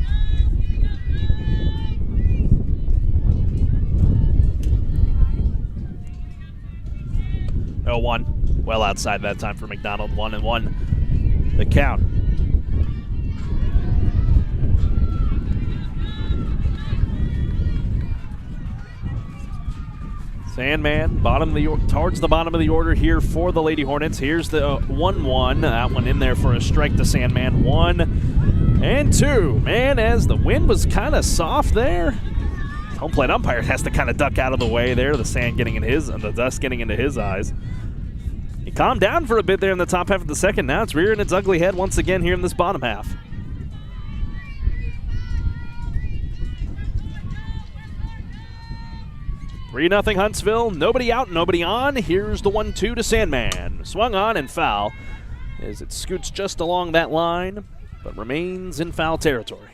Oh, 1. Well outside that time for McDonald. 1-1 the count. Sandman, towards the bottom of the order here for the Lady Hornets. Here's the 1-1. That one in there for a strike to Sandman. 1 and 2. Man, as the wind was kind of soft there, home plate umpire has to kind of duck out of the way there. The sand getting in the dust getting into his eyes. He calmed down for a bit there in the top half of the second. Now it's rearing its ugly head once again here in this bottom half. 3-0 Huntsville. Nobody out, nobody on. Here's the 1-2 to Sandman. Swung on and foul as it scoots just along that line, but remains in foul territory.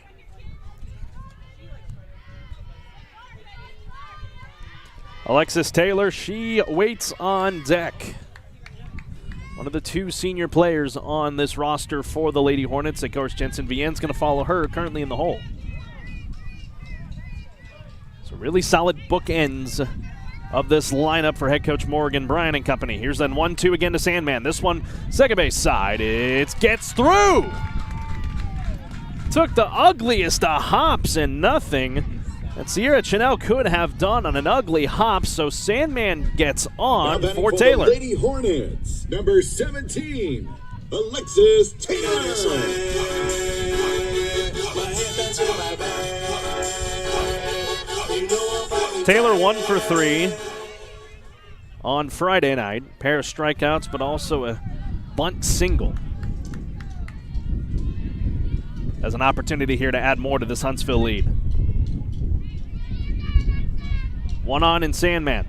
Alexis Taylor, she waits on deck. One of the 2 senior players on this roster for the Lady Hornets. Of course, Jensen Vien's going to follow her, currently in the hole. So really solid bookends of this lineup for head coach Morgan Bryan and company. Here's then 1-2 again to Sandman. This one, second base side. It gets through. Took the ugliest of hops and nothing that Sierra Chanel could have done on an ugly hop. So Sandman gets on for Taylor. The Lady Hornets, number 17, Alexis Taylor. Taylor 1 for 3 on Friday night. Pair of strikeouts, but also a bunt single. As an opportunity here to add more to this Huntsville lead. 1 on in Sandman.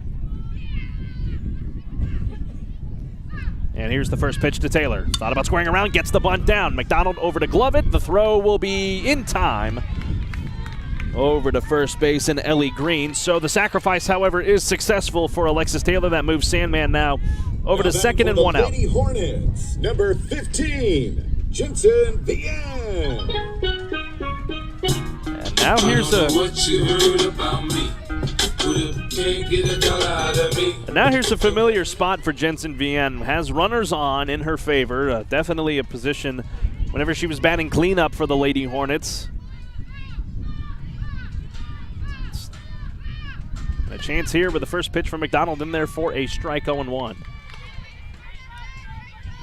And here's the first pitch to Taylor. Thought about squaring around, gets the bunt down. McDonald over to glove it. The throw will be in time over to first base and Ellie Green. So the sacrifice, however, is successful for Alexis Taylor. That moves Sandman now over to second and 1 out. Lady Hornets, number 15, Jensen Vien. And now here's a familiar spot for Jensen Vien. Has runners on in her favor. Definitely a position whenever she was batting cleanup for the Lady Hornets. A chance here with the first pitch from McDonald in there for a strike, 0-1.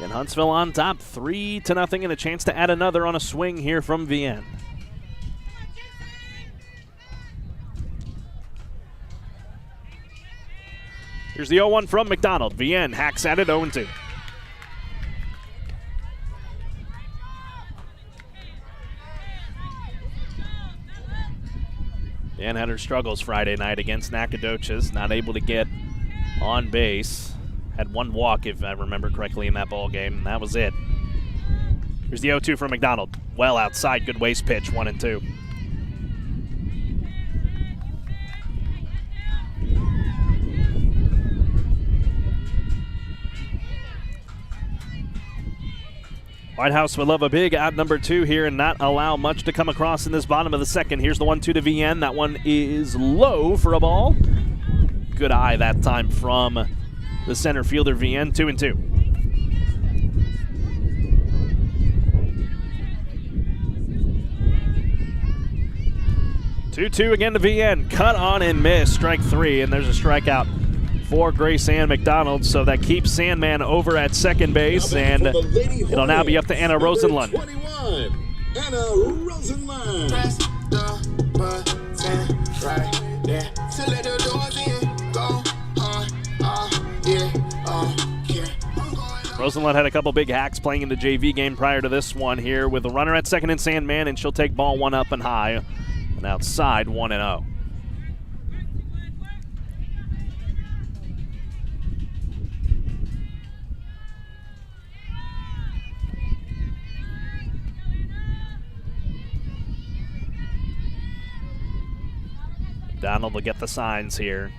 And Huntsville on top, 3-0, and a chance to add another on a swing here from Vienne. Here's the 0-1 from McDonald. Vienne hacks at it, 0-2. Vienne had her struggles Friday night against Nacogdoches, not able to get on base. Had one walk, if I remember correctly, in that ball game, and that was it. Here's the 0-2 from McDonald. Well outside, good waste pitch, 1-2. Whitehouse would love a big out number 2 here and not allow much to come across in this bottom of the second. Here's the 1-2 to Vienne. That one is low for a ball. Good eye that time from the center fielder, Vienne, 2-2. Two again to Vienne. Cut on and miss. Strike 3, and there's a strikeout for Grace Ann McDonald, so that keeps Sandman over at second base, and it'll now be up to Anna Rosenlund. 21, Anna Rosenlund. Press the button right there. So let the doors in. Go on, yeah. Rosenlund had a couple big hacks playing in the JV game prior to this one here with a runner at second and Sandman, and she'll take ball 1 up and high and outside 1-0. McDonald will get the signs here.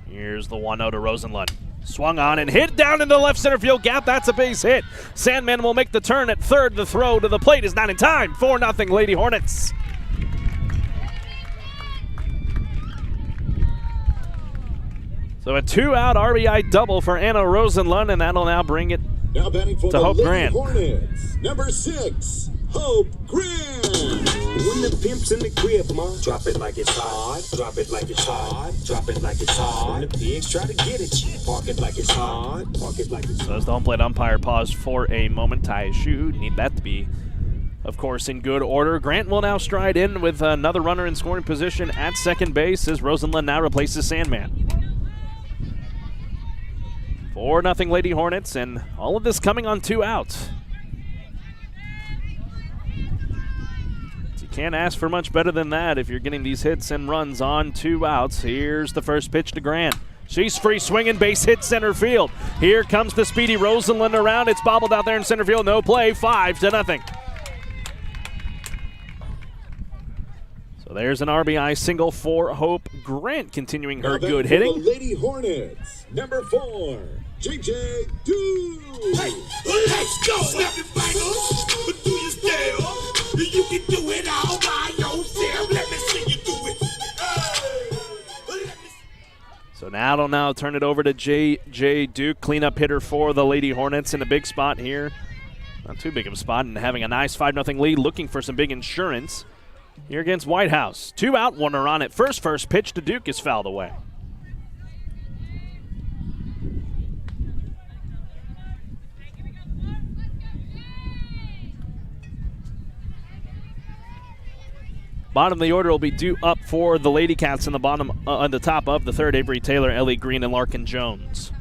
Here's the 1-0 to Rosenlund. Swung on and hit down in the left center field gap. That's a base hit. Sandman will make the turn at third. The throw to the plate is not in time. 4-0 Lady Hornets. So a 2-out RBI double for Anna Rosenlund, and that'll now bring it Now batting for to the Hope Lady Grant. Hornets, number 6, Hope Grant. When the pimp's in the crib, ma, drop it like it's hot. Drop it like it's hot. Drop it like it's hot. When the pigs try to get at you, park it like it's hot. Park it like it's hot. So as the home plate umpire paused for a moment, tie his shoe. Need that to be, of course, in good order. Grant will now stride in with another runner in scoring position at second base as Rosenlund now replaces Sandman. 4-0 Lady Hornets, and all of this coming on 2 outs. Can't ask for much better than that if you're getting these hits and runs on 2 outs. Here's the first pitch to Grant. She's free swinging, base hit center field. Here comes the speedy Rosenlund around. It's bobbled out there in center field. No play, 5-0. So there's an RBI single for Hope Grant, continuing her good hitting. The Lady Hornets, number 4, JJ Duke. Hey, let's go. Snap your fingers. Do your style. You can do it all by yourself. Let me see you do it. So now it'll now turn it over to J.J. Duke, cleanup hitter for the Lady Hornets in a big spot here. Not too big of a spot, and having a nice 5-0 lead, looking for some big insurance here against Whitehouse. 2 out, 1 on at first. First pitch to Duke is fouled away. Bottom of the order will be due up for the Lady Cats in the bottom, on the top of the third. Avery Taylor, Ellie Green, and Larkin Jones.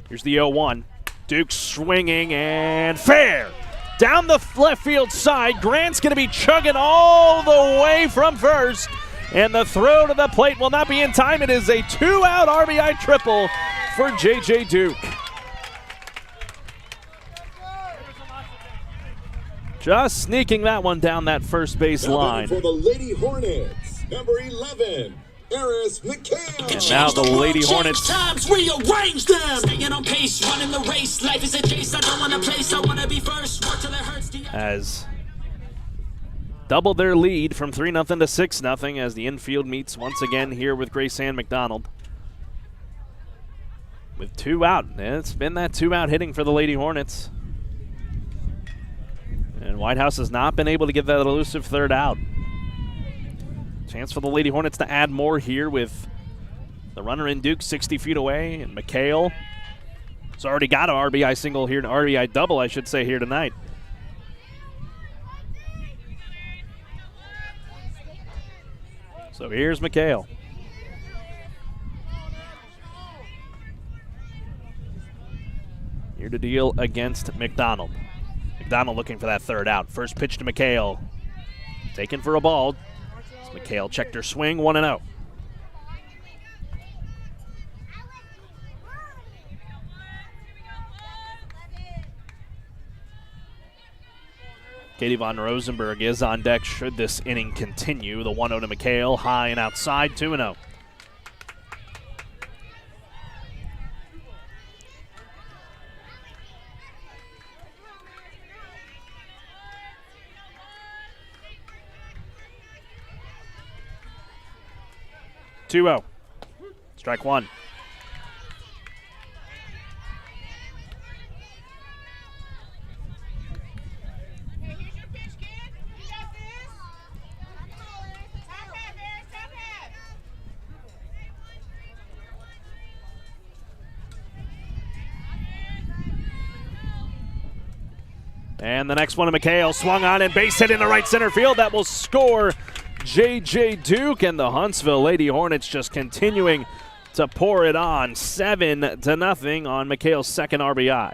Here's the 0-1. Duke swinging and fair. Down the left field side. Grant's going to be chugging all the way from first. And the throw to the plate will not be in time. It is a 2-out RBI triple for J.J. Duke. Just sneaking that one down that first base line. For the Lady Hornets, number 11, Eris McCann. And now the Lady Hornets. Times rearrange them. Staying on pace, running the race. Life is a chase. I don't want to place. I want to be first. Work till it hurts. Has doubled their lead from 3-0 to 6-0 as the infield meets once again here with Grace Ann McDonald. With 2 out. It's been that 2-out hitting for the Lady Hornets. Whitehouse has not been able to get that elusive third out. Chance for the Lady Hornets to add more here with the runner in Duke 60 feet away, and McHale has already got an RBI single here, an RBI double, I should say, here tonight. So here's McHale. Here to deal against McDonald. McDonald looking for that third out. First pitch to McHale. Taken for a ball. McHale checked her swing, 1-0. Katie von Rosenberg is on deck should this inning continue. The 1-0 to McHale, high and outside, 2-0. Strike one. And the next one to McHale, swung on and base hit in the right center field. That will score J.J. Duke, and the Huntsville Lady Hornets just continuing to pour it on, 7-0 on McHale's second RBI.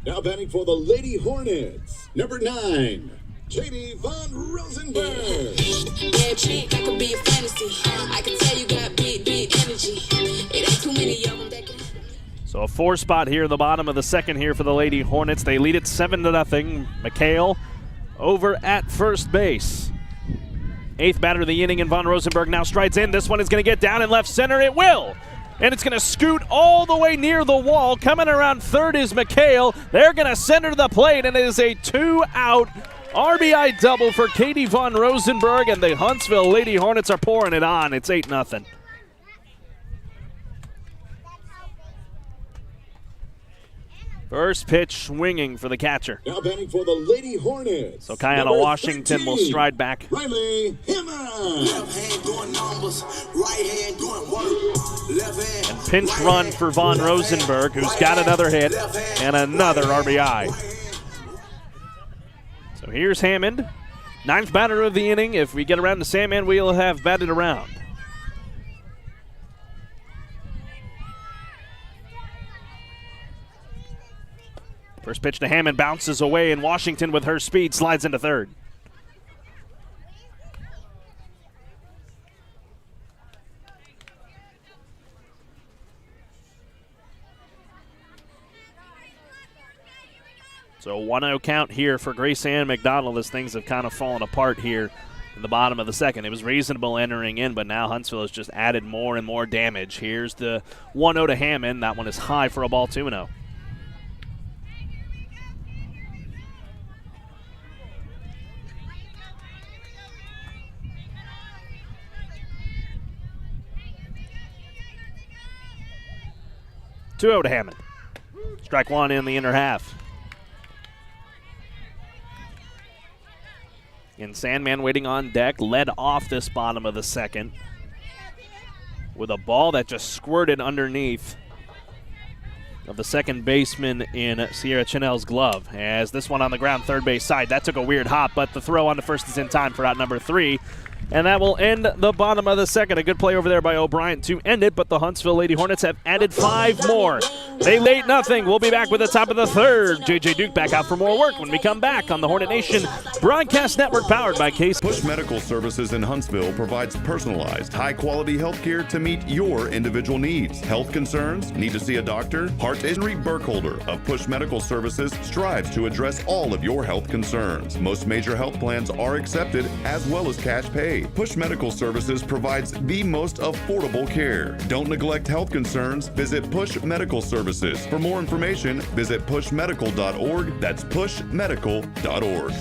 Now batting for the Lady Hornets, number 9, Katie von Rosenberg. Yeah, chick, that could be a fantasy. I can tell you got big energy. It ain't too many of them that can. So a 4 spot here in the bottom of the second here for the Lady Hornets. They lead it 7-0. McHale over at first base. 8th batter of the inning, and von Rosenberg now strides in. This one is going to get down in left center. It will. And it's going to scoot all the way near the wall. Coming around third is McHale. They're going to send her to the plate, and it is a 2-out RBI double for Katie von Rosenberg, and the Huntsville Lady Hornets are pouring it on. It's 8-0. First pitch swinging for the catcher. Now batting for the Lady Hornets. So Kiana Washington 13, will stride back. Riley Hammond. Left hand doing numbers, right hand doing work. And pinch run for von Rosenberg, who's got another hit and another RBI. So here's Hammond. 9th batter of the inning. If we get around to Sandman, we'll have batted around. First pitch to Hammond bounces away, and Washington with her speed slides into third. So 1-0 count here for Grace Ann McDonald as things have kind of fallen apart here in the bottom of the second. It was reasonable entering in, but now Huntsville has just added more and more damage. Here's the 1-0 to Hammond. That one is high for a ball, 2-0. To Hammond. Strike one in the inner half. And Sandman waiting on deck, led off this bottom of the second with a ball that just squirted underneath of the second baseman in Sierra Chenel's glove. As this one on the ground, third base side, that took a weird hop, but the throw on to first is in time for out number 3. And that will end the bottom of the second. A good play over there by O'Brien to end it, but the Huntsville Lady Hornets have added 5 more. They lead 8-0. We'll be back with the top of the third. J.J. Duke back out for more work when we come back on the Hornet Nation Broadcast Network, powered by Case. Push Medical Services in Huntsville provides personalized, high-quality health care to meet your individual needs. Health concerns? Need to see a doctor? Henry Burkholder of Push Medical Services strives to address all of your health concerns. Most major health plans are accepted, as well as cash pay. Push Medical Services provides the most affordable care. Don't neglect health concerns. Visit Push Medical Services. For more information, visit pushmedical.org. That's pushmedical.org.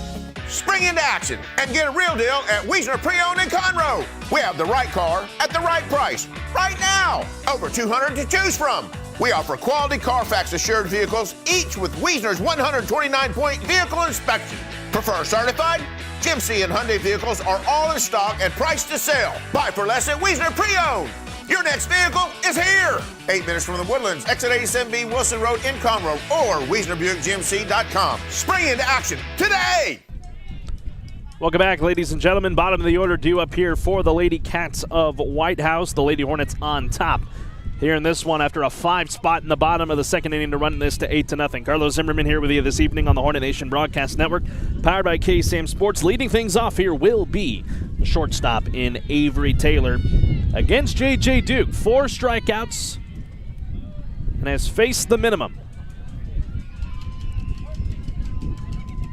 Spring into action and get a real deal at Wiesner Pre-Owned in Conroe. We have the right car at the right price right now. Over 200 to choose from. We offer quality Carfax assured vehicles, each with Wiesner's 129-point vehicle inspection. Prefer certified? GMC and Hyundai vehicles are all in stock and priced to sell. Buy for less at Wiesner Pre-Owned. Your next vehicle is here. 8 minutes from the Woodlands, exit 87B Wilson Road in Conroe, or WiesnerBuickGMC.com. Spring into action today. Welcome back, ladies and gentlemen. Bottom of the order due up here for the Lady Cats of Whitehouse. The Lady Hornets on top here in this one after a 5 spot in the bottom of the second inning to run this to 8-0. Carlos Zimmermann here with you this evening on the Hornet Nation Broadcast Network, powered by KSAM Sports. Leading things off here will be the shortstop in Avery Taylor against J.J. Duke. 4 strikeouts and has faced the minimum.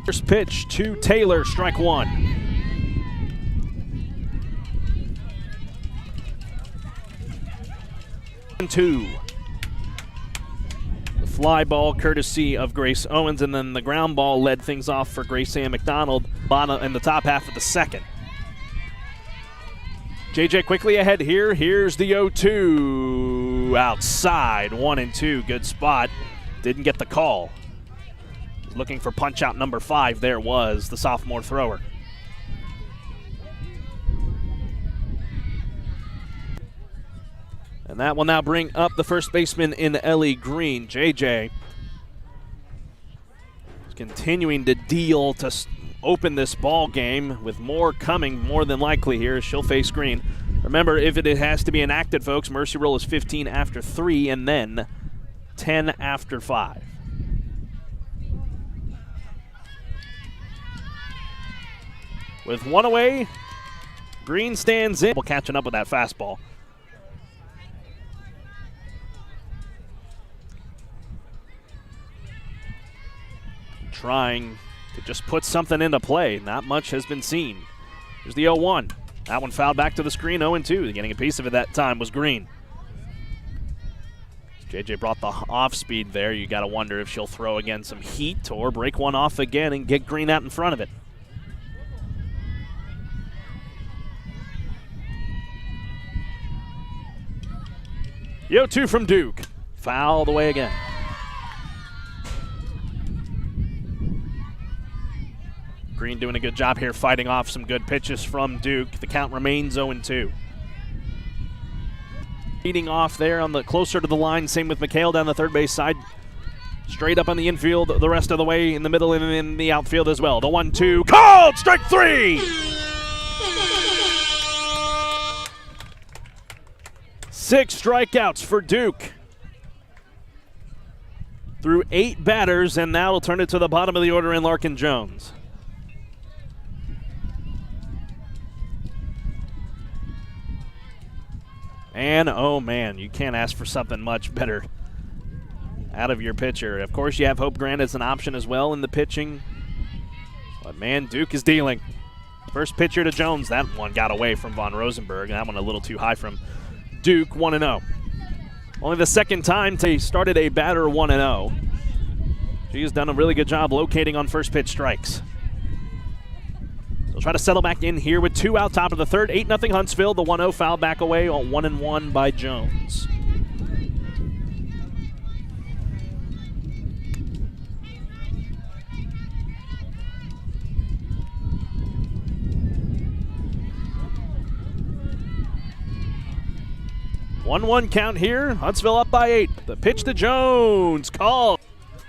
First pitch to Taylor, strike 1. And 2. The fly ball courtesy of Grace Owens, and then the ground ball led things off for Grace Ann McDonald in the top half of the second. JJ quickly ahead here. Here's the 0-2 outside, 1-2. Good spot. Didn't get the call. Looking for punch out number 5. There was the sophomore thrower. And that will now bring up the first baseman in Ellie Green. JJ is continuing to deal to open this ball game, with more coming more than likely here. She'll face Green. Remember, if it has to be enacted, folks, mercy rule is 15 after 3 and then 10 after 5. With 1 away, Green stands in. Catching up with that fastball. Trying to just put something into play. Not much has been seen. Here's the 0-1. That one fouled back to the screen, 0-2. Getting a piece of it that time was Green. JJ brought the off speed there. You got to wonder if she'll throw again some heat or break one off again and get Green out in front of it. The 0-2 from Duke. Fouled away again. Green doing a good job here fighting off some good pitches from Duke. The count remains 0-2. Leading off there on the closer to the line. Same with McHale down the third base side. Straight up on the infield the rest of the way, in the middle and in the outfield as well. The 1-2 called, strike 3. 6 strikeouts for Duke through 8 batters, and now we'll turn it to the bottom of the order in Larkin Jones. And, oh man, you can't ask for something much better out of your pitcher. Of course, you have Hope Grant as an option as well in the pitching. But, man, Duke is dealing. First pitcher to Jones. That one got away from Von Rosenberg. That one a little too high from Duke, 1-0. Only the second time they started a batter 1-0. She has done a really good job locating on first pitch strikes. They'll try to settle back in here with 2 out, top of the third. 8-0 Huntsville. The 1-0 foul back away on 1-1 by Jones. One count here. Huntsville up by 8. The pitch to Jones. Called.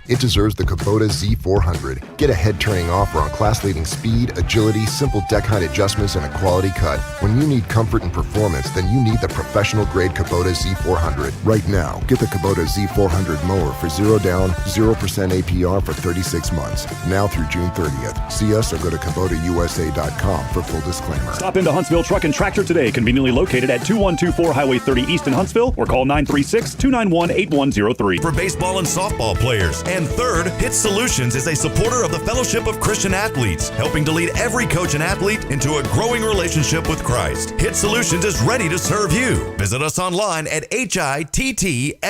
It deserves the Kubota Z400. Get a head-turning offer on class-leading speed, agility, simple deck height adjustments, and a quality cut. When you need comfort and performance, then you need the professional-grade Kubota Z400. Right now, get the Kubota Z400 mower for 0 down, 0% APR for 36 months. Now through June 30th. See us or go to KubotaUSA.com for full disclaimer. Stop into Huntsville Truck and Tractor today, conveniently located at 2124 Highway 30 East in Huntsville, or call 936-291-8103. For baseball and softball players. And third, Hittss Solutions is a supporter of the Fellowship of Christian Athletes, helping to lead every coach and athlete into a growing relationship with Christ. Hittss Solutions is ready to serve you. Visit us online at HITTSS.com.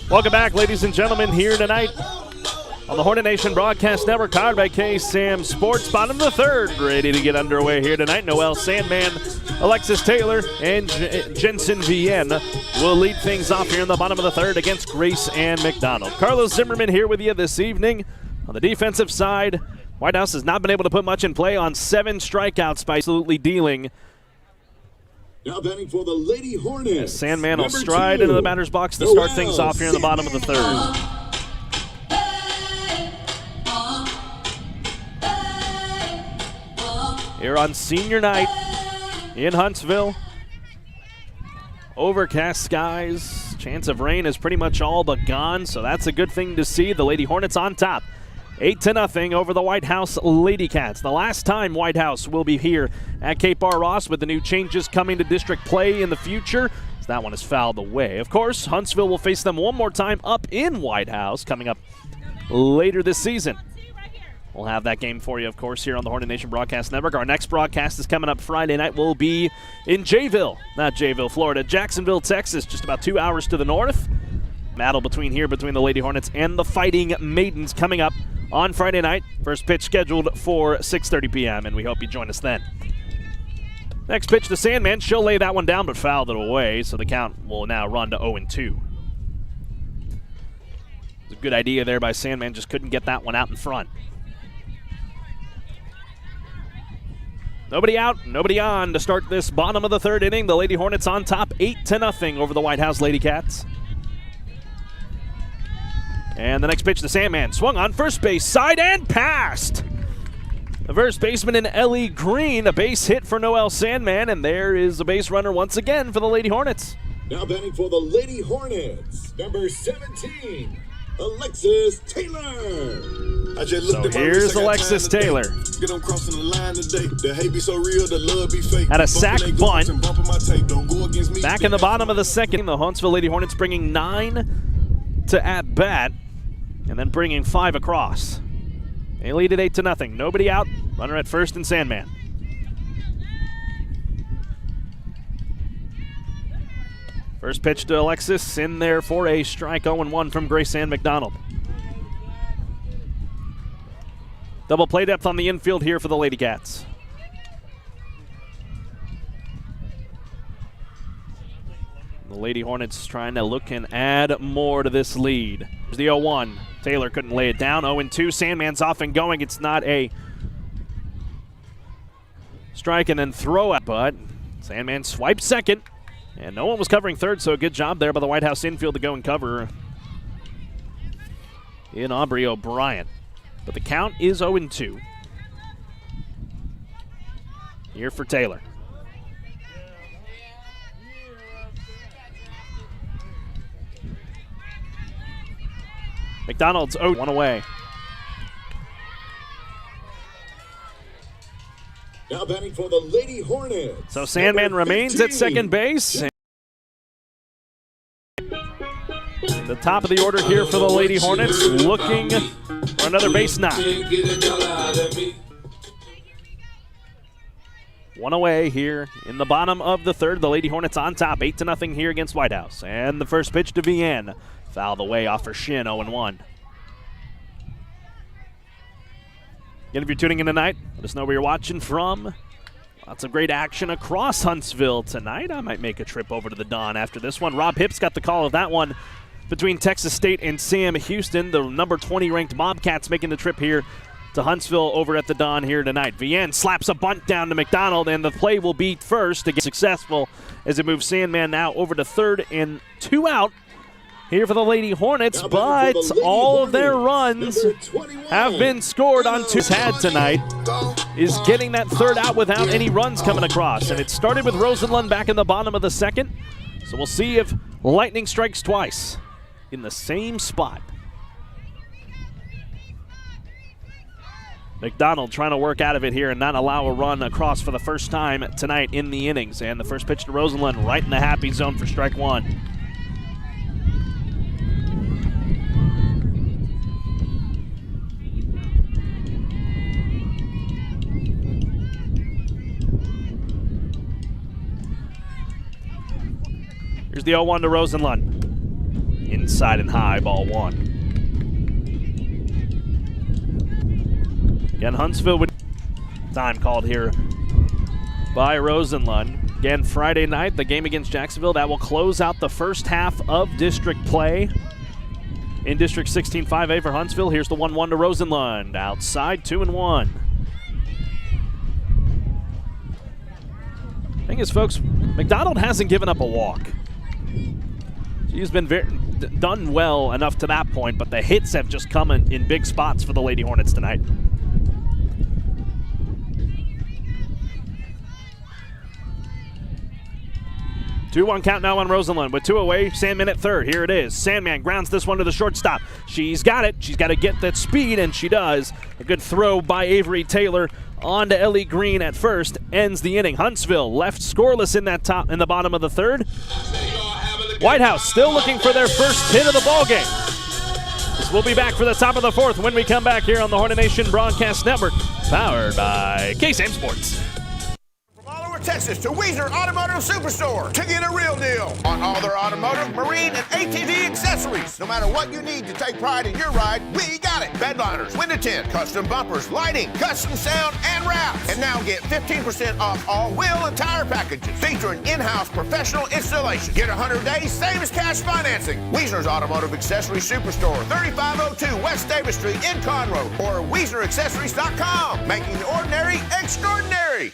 Welcome back, ladies and gentlemen, here tonight on the Hornet Nation Broadcast Network, powered by KSAM Sports. Bottom of the third, ready to get underway here tonight. Noel Sandman Alexis Taylor and Jensen Vienne will lead things off here in the bottom of the third against Grace and McDonald. Carlos Zimmermann here with you this evening. On the defensive side, Whitehouse has not been able to put much in play on 7 strikeouts by absolutely dealing. Now batting for the Lady Hornets. Sandman will stride into the batter's box to start things off here in the bottom of the third. Here on senior night in Huntsville. Overcast skies. Chance of rain is pretty much all but gone, so that's a good thing to see. The Lady Hornets on top. 8-0 over the Whitehouse Lady Cats. The last time Whitehouse will be here at Cape Bar Ross with the new changes coming to district play in the future. That one is fouled away. Of course, Huntsville will face them one more time up in Whitehouse coming up later this season. We'll have that game for you, of course, here on the Hornet Nation Broadcast Network. Our next broadcast is coming up Friday night. We'll be in Jacksonville, Florida. Jacksonville, Texas, just about 2 hours to the north. Battle between the Lady Hornets and the Fighting Maidens coming up on Friday night. First pitch scheduled for 6:30 p.m., and we hope you join us then. Next pitch to Sandman. She'll lay that one down, but fouled it away, so the count will now run to 0-2. It's a good idea there by Sandman, just couldn't get that one out in front. Nobody out, nobody on to start this bottom of the third inning. The Lady Hornets on top, 8-0 over the Whitehouse Lady Cats. And the next pitch to Sandman. Swung on first base side and passed. The first baseman in Ellie Green. A base hit for Noelle Sandman, and there is a base runner once again for the Lady Hornets. Now batting for the Lady Hornets, number 17, Alexis Taylor. So here's Alexis Taylor. Had a sac bunt. Back in the bottom of the second, the Huntsville Lady Hornets bringing 9 to at bat, and then bringing 5 across. They lead at 8-0. Nobody out. Runner at first and Sandman. First pitch to Alexis in there for a strike. 0-1 from Grace Ann McDonald. Double play depth on the infield here for the Lady Cats. The Lady Hornets trying to look and add more to this lead. There's the 0-1. Taylor couldn't lay it down. 0-2. Sandman's off and going. It's not a strike and then throw out, but Sandman swipes second. And no one was covering third, so a good job there by the Whitehouse infield to go and cover in Aubrey O'Brien. But the count is 0-2. Here for Taylor. McDonald's 0-1 away. Now batting for the Lady Hornets. So Sandman remains at second base. The top of the order here for the Lady Hornets, looking for another base knock. 1 away here in the bottom of the third. The Lady Hornets on top, 8-0 here against Whitehouse. And the first pitch to Vienne. Fouled away off her shin, 0-1. Again, if you're tuning in tonight, let us know where you're watching from. Lots of great action across Huntsville tonight. I might make a trip over to the Don after this one. Rob Hittss got the call of that one between Texas State and Sam Houston. The number 20 ranked Bobcats making the trip here to Huntsville over at the Don here tonight. Vienne slaps a bunt down to McDonald, and the play will be first to get successful as it moves Sandman now over to third and 2 out here for the Lady Hornets, but all of their runs have been scored on 2's head tonight. Is getting that third out without any runs coming across. And it started with Rosenlund back in the bottom of the second. So we'll see if lightning strikes twice in the same spot. McDonald trying to work out of it here and not allow a run across for the first time tonight in the innings. And the first pitch to Rosenlund right in the happy zone for strike one. Here's the 0-1 to Rosenlund. Inside and high, ball 1. Again, Huntsville with time called here by Rosenlund. Again, Friday night, the game against Jacksonville, that will close out the first half of district play. In District 16 5A for Huntsville, here's the 1-1 to Rosenlund. Outside, 2-1. Thing is, folks, McDonald hasn't given up a walk. He's been done well enough to that point, but the hits have just come in big spots for the Lady Hornets tonight. 2-1 count now on Rosenlund with 2 away. Sandman at third. Here it is. Sandman grounds this one to the shortstop. She's got it. She's got to get that speed, and she does. A good throw by Avery Taylor on to Ellie Green at first. Ends the inning. Huntsville left scoreless in the bottom of the third. Whitehouse still looking for their first hit of the ballgame. We'll be back for the top of the fourth when we come back here on the Hornet Nation Broadcast Network, powered by KSAM Sports. Texas to Wiesner Automotive Superstore to get a real deal on all their automotive, marine, and ATV accessories. No matter what you need to take pride in your ride, we got it. Bedliners, window tint, custom bumpers, lighting, custom sound, and wraps. And now get 15% off all wheel and tire packages featuring in-house professional installation. Get 100 days, same as cash financing. Wiesner's Automotive Accessories Superstore, 3502 West Davis Street in Conroe, or WiesnerAccessories.com, making the ordinary extraordinary.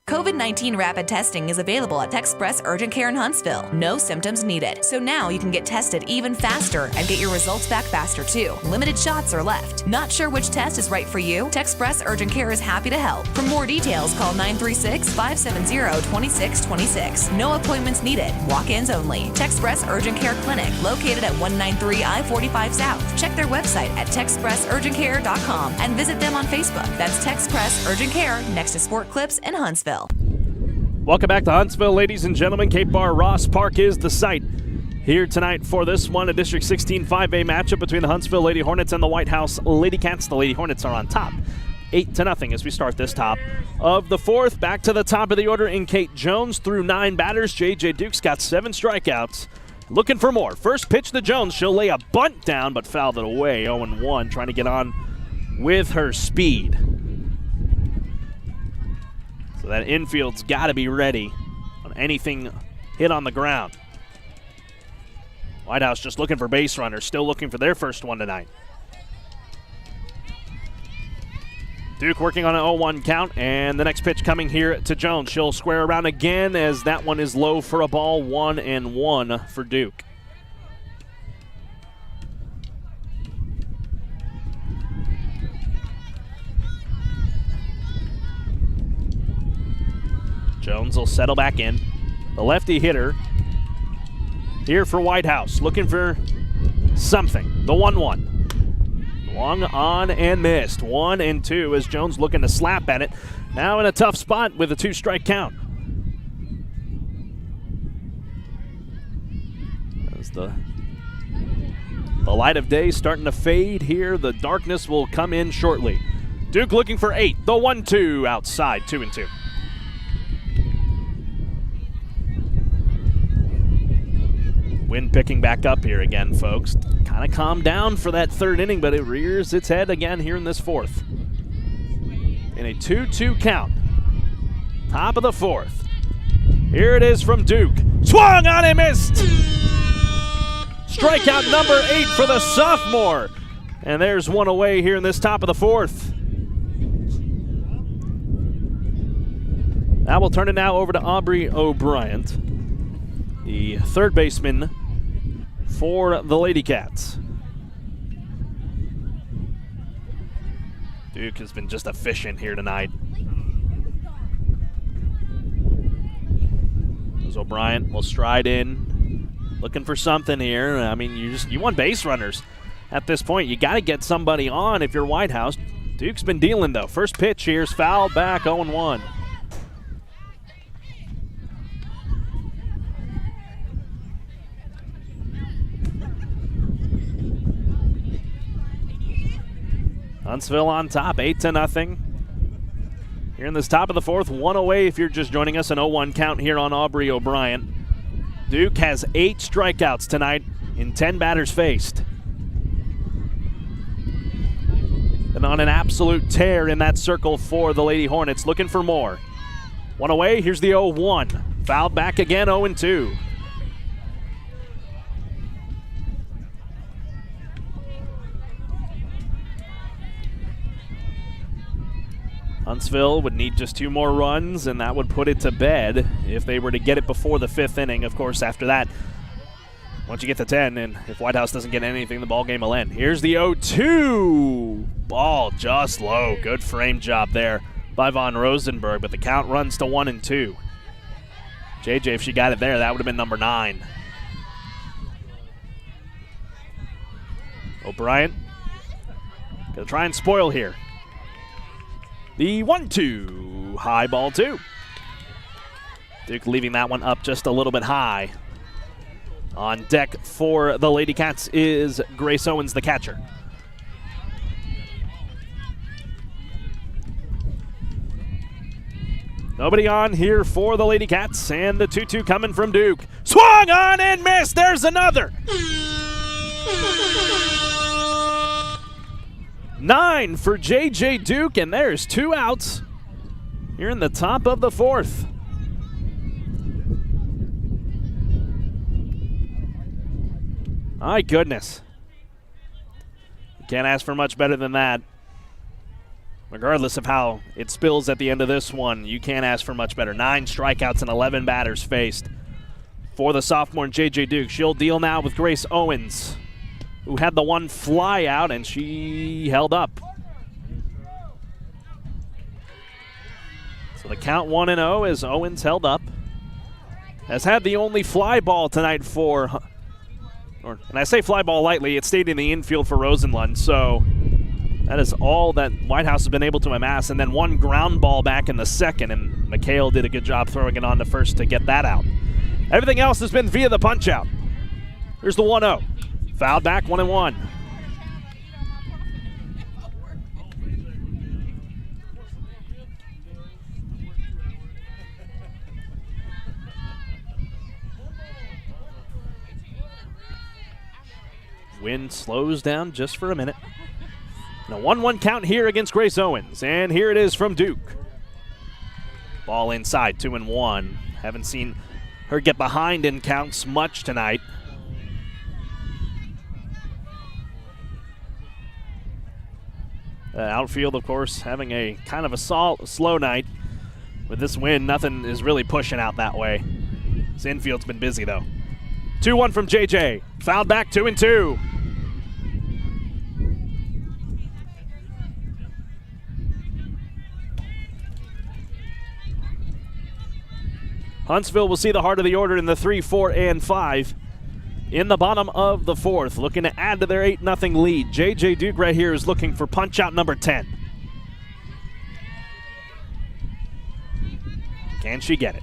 COVID-19 rapid testing is available at Texpress Urgent Care in Huntsville. No symptoms needed. So now you can get tested even faster and get your results back faster too. Limited shots are left. Not sure which test is right for you? Texpress Urgent Care is happy to help. For more details, call 936-570-2626. No appointments needed. Walk-ins only. Texpress Urgent Care Clinic, located at 193 I-45 South. Check their website at texpressurgentcare.com and visit them on Facebook. That's Texpress Urgent Care next to Sport Clips in Huntsville. Welcome back to Huntsville, ladies and gentlemen. Cape Bar Ross Park is the site here tonight for this one, a District 16 5A matchup between the Huntsville Lady Hornets and the Whitehouse Lady Cats. The Lady Hornets are on top, 8-0 as we start this top of the fourth. Back to the top of the order in Kate Jones through 9 batters. J.J. Duke's got 7 strikeouts. Looking for more. First pitch to Jones. She'll lay a bunt down, but fouled it away. 0-1, trying to get on with her speed. So that infield's got to be ready on anything hit on the ground. Whitehouse just looking for base runners, still looking for their first one tonight. Duke working on an 0-1 count, and the next pitch coming here to Jones. She'll square around again as that one is low for a ball. 1-1 for Duke. Jones will settle back in. The lefty hitter here for Whitehouse, looking for something. The 1-1. Swung on and missed. 1-2 as Jones looking to slap at it. Now in a tough spot with a 2-strike count. As the light of day starting to fade here, the darkness will come in shortly. Duke looking for 8. The 1-2 outside, 2-2. Wind picking back up here again, folks. Kind of calmed down for that third inning, but it rears its head again here in this fourth. In a 2-2 count. Top of the fourth. Here it is from Duke. Swung on and missed! Strikeout number 8 for the sophomore. And there's one away here in this top of the fourth. Now we'll turn it now over to Aubrey O'Brien, the third baseman for the Lady Cats. Duke has been just efficient here tonight. As O'Brien will stride in, looking for something here. I mean, you want base runners at this point. You got to get somebody on if you're Whitehouse. Duke's been dealing though. First pitch here's fouled back, 0-1. Huntsville on top, 8-0. Here in this top of the fourth, 1 away if you're just joining us, an 0-1 count here on Aubrey O'Brien. Duke has 8 strikeouts tonight in 10 batters faced. And on an absolute tear in that circle for the Lady Hornets, looking for more. 1 away, here's the 0-1. Fouled back again, 0-2. Huntsville would need just 2 more runs, and that would put it to bed if they were to get it before the 5th inning. Of course, after that, once you get to 10, and if Whitehouse doesn't get anything, the ball game will end. Here's the 0-2. Ball just low. Good frame job there by Von Rosenberg, but the count runs to 1-2. JJ, if she got it there, that would have been number 9. O'Brien gonna try and spoil here. The 1-2, high ball 2. Duke leaving that one up just a little bit high. On deck for the Lady Cats is Grace Owens, the catcher. Nobody on here for the Lady Cats, and the 2-2 coming from Duke. Swung on and missed. There's another. 9 for J.J. Duke, and there's 2 outs here in the top of the 4th. My goodness. You can't ask for much better than that. Regardless of how it spills at the end of this one, you can't ask for much better. 9 strikeouts and 11 batters faced for the sophomore J.J. Duke. She'll deal now with Grace Owens, who had the one fly out, and she held up. So the count 1-0 as Owens held up. Has had the only fly ball tonight for, and I say fly ball lightly, it stayed in the infield for Rosenlund, so that is all that Whitehouse has been able to amass. And then one ground ball back in the 2nd, and McHale did a good job throwing it on to first to get that out. Everything else has been via the punch out. Here's the 1-0. Fouled back, 1-1. Wind slows down just for a minute. And a 1-1 count here against Grace Owens. And here it is from Duke. Ball inside, 2-1. Haven't seen her get behind in counts much tonight. Outfield, of course, having a kind of a slow night. With this wind, nothing is really pushing out that way. This infield's been busy, though. 2-1 from JJ. Fouled back, 2-2. Huntsville will see the heart of the order in the 3, 4, and 5. In the bottom of the 4th, looking to add to their 8-0 lead. J.J. Duke right here is looking for punch-out number 10. Can she get it?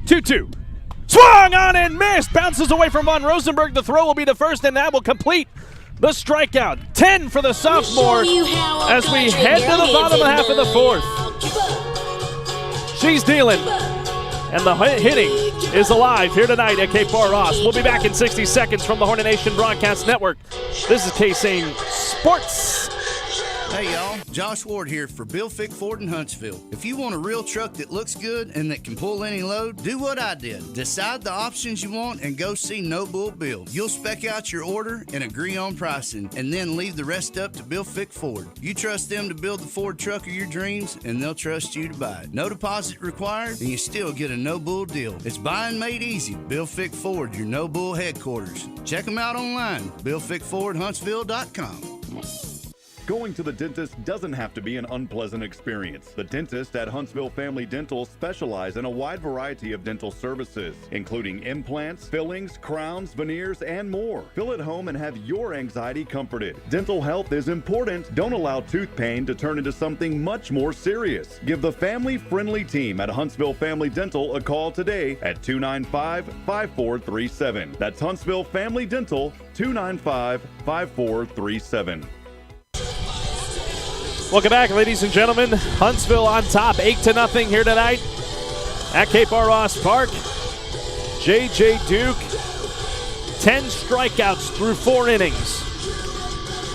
2-2. Swung on and missed. Bounces away from Von Rosenberg. The throw will be to first, and that will complete the strikeout. 10 for the sophomore as we head to the bottom half of the 4th. She's dealing, and the hitting is alive here tonight at Cape Bar Ross. We'll be back in 60 seconds from the Hornet Nation Broadcast Network. This is K-Sane Sports. Hey y'all, Josh Ward here for Bill Fick Ford in Huntsville. If you want a real truck that looks good and that can pull any load, do what I did. Decide the options you want and go see No Bull Bill. You'll spec out your order and agree on pricing, and then leave the rest up to Bill Fick Ford. You trust them to build the Ford truck of your dreams, and they'll trust you to buy it. No deposit required, and you still get a No Bull deal. It's buying made easy. Bill Fick Ford, your No Bull headquarters. Check them out online, BillFickFordHuntsville.com. Going to the dentist doesn't have to be an unpleasant experience. The dentists at Huntsville Family Dental specialize in a wide variety of dental services, including implants, fillings, crowns, veneers, and more. Feel at home and have your anxiety comforted. Dental health is important. Don't allow tooth pain to turn into something much more serious. Give the family-friendly team at Huntsville Family Dental a call today at 295-5437. That's Huntsville Family Dental, 295-5437. Welcome back, ladies and gentlemen. Huntsville on top, 8-0 here tonight at Cape Bar Ross Park. J.J. Duke, 10 strikeouts through 4 innings,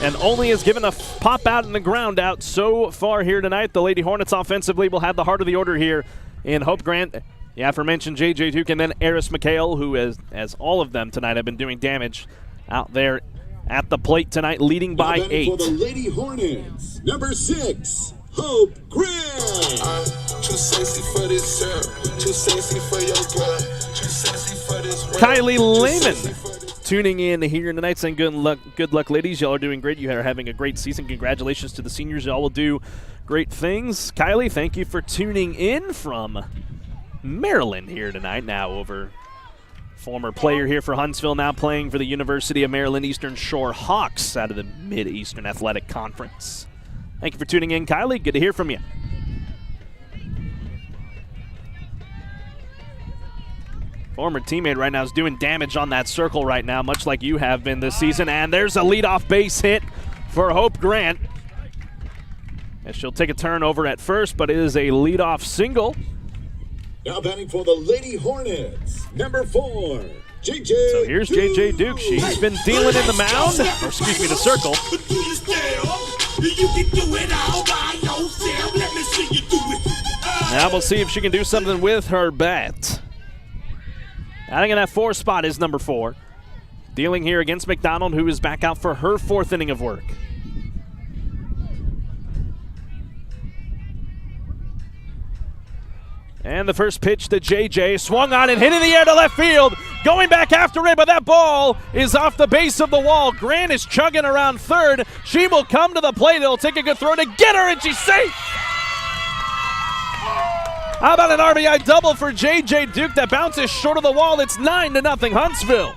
and only has given a pop out and the ground out so far here tonight. The Lady Hornets offensively will have the heart of the order here in Hope Grant, the aforementioned J.J. Duke, and then Eris McHale, who, as all of them tonight, have been doing damage out there at the plate tonight, leading by 8. For the Lady Hornets, number 6, Hope Grant. Too sexy for this girl, too sexy for your girl, too sexy for this world. Kylie Lehman tuning in here tonight, saying good luck, ladies. Y'all are doing great. You are having a great season. Congratulations to the seniors. Y'all will do great things. Kylie, thank you for tuning in from Maryland here tonight. Now over former player here for Huntsville, now playing for the University of Maryland Eastern Shore Hawks out of the Mid-Eastern Athletic Conference. Thank you for tuning in, Kylie. Good to hear from you. Former teammate right now is doing damage on that circle right now, much like you have been this season. And there's a leadoff base hit for Hope Grant. And she'll take a turn over at first, but it is a leadoff single. Now batting for the Lady Hornets, number 4, JJ. So here's J.J. Duke. She's been dealing in the mound, or excuse me, the circle. Now we'll see if she can do something with her bat. Batting in that 4 spot is number 4. Dealing here against McDonald, who is back out for her 4th inning of work. And the first pitch to JJ, swung on and hit in the air to left field. Going back after it, but that ball is off the base of the wall. Grant is chugging around third. She will come to the plate. It'll take a good throw to get her, and she's safe. How about an RBI double for J.J. Duke that bounces short of the wall? It's 9-0 Huntsville.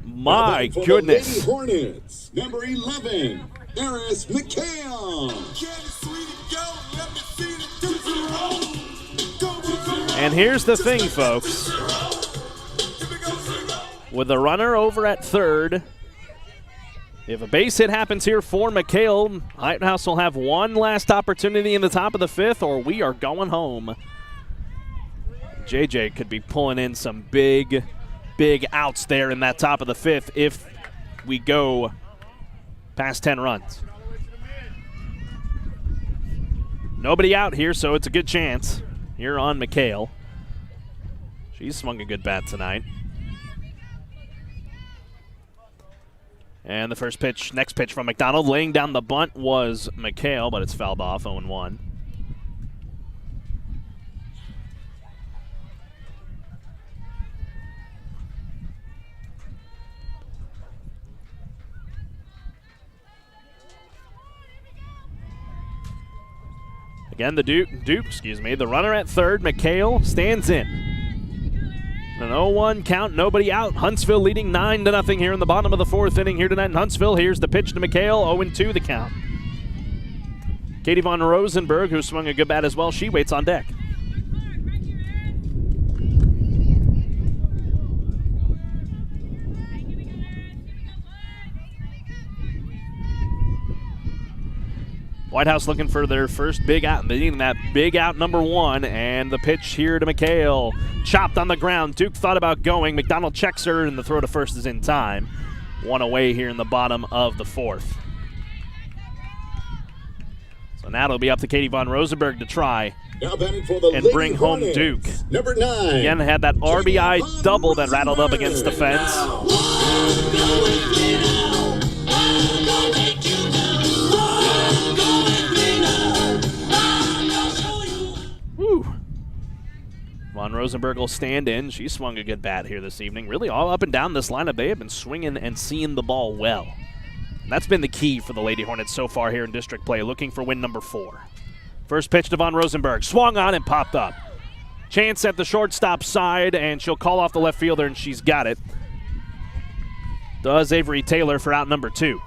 My goodness. The Lady Hornets, number 11, Eris McHale. And here's the thing, folks. With the runner over at third, if a base hit happens here for McHale, Whitehouse will have one last opportunity in the top of the 5th, or we are going home. JJ could be pulling in some big outs there in that top of the 5th if we go past 10 runs. Nobody out here, so it's a good chance here on McHale. She's swung a good bat tonight. And the first pitch, next pitch from McDonald, laying down the bunt was McHale, but it's fouled off, 0-1. Again, the runner at third, McHale, stands in. An 0-1 count, nobody out. Huntsville leading 9-0 here in the bottom of the 4th inning here tonight in Huntsville. Here's the pitch to McHale, 0-2 the count. Katie von Rosenberg, who swung a good bat as well, she waits on deck. Whitehouse looking for their first big out, needing that big out number 1, and the pitch here to McHale. Chopped on the ground. Duke thought about going. McDonald checks her, and the throw to first is in time. 1 away here in the bottom of the 4th. So now it'll be up to Katie von Rosenberg to try and bring home Duke. Number 9. Again, had that RBI double that rattled up against the fence. Von Rosenberg will stand in. She swung a good bat here this evening. Really all up and down this lineup, they have been swinging and seeing the ball well. And that's been the key for the Lady Hornets so far here in district play, looking for win number 4. First pitch to Von Rosenberg. Swung on and popped up. Chance at the shortstop side, and she'll call off the left fielder, and she's got it. Does Avery Taylor for out number 2.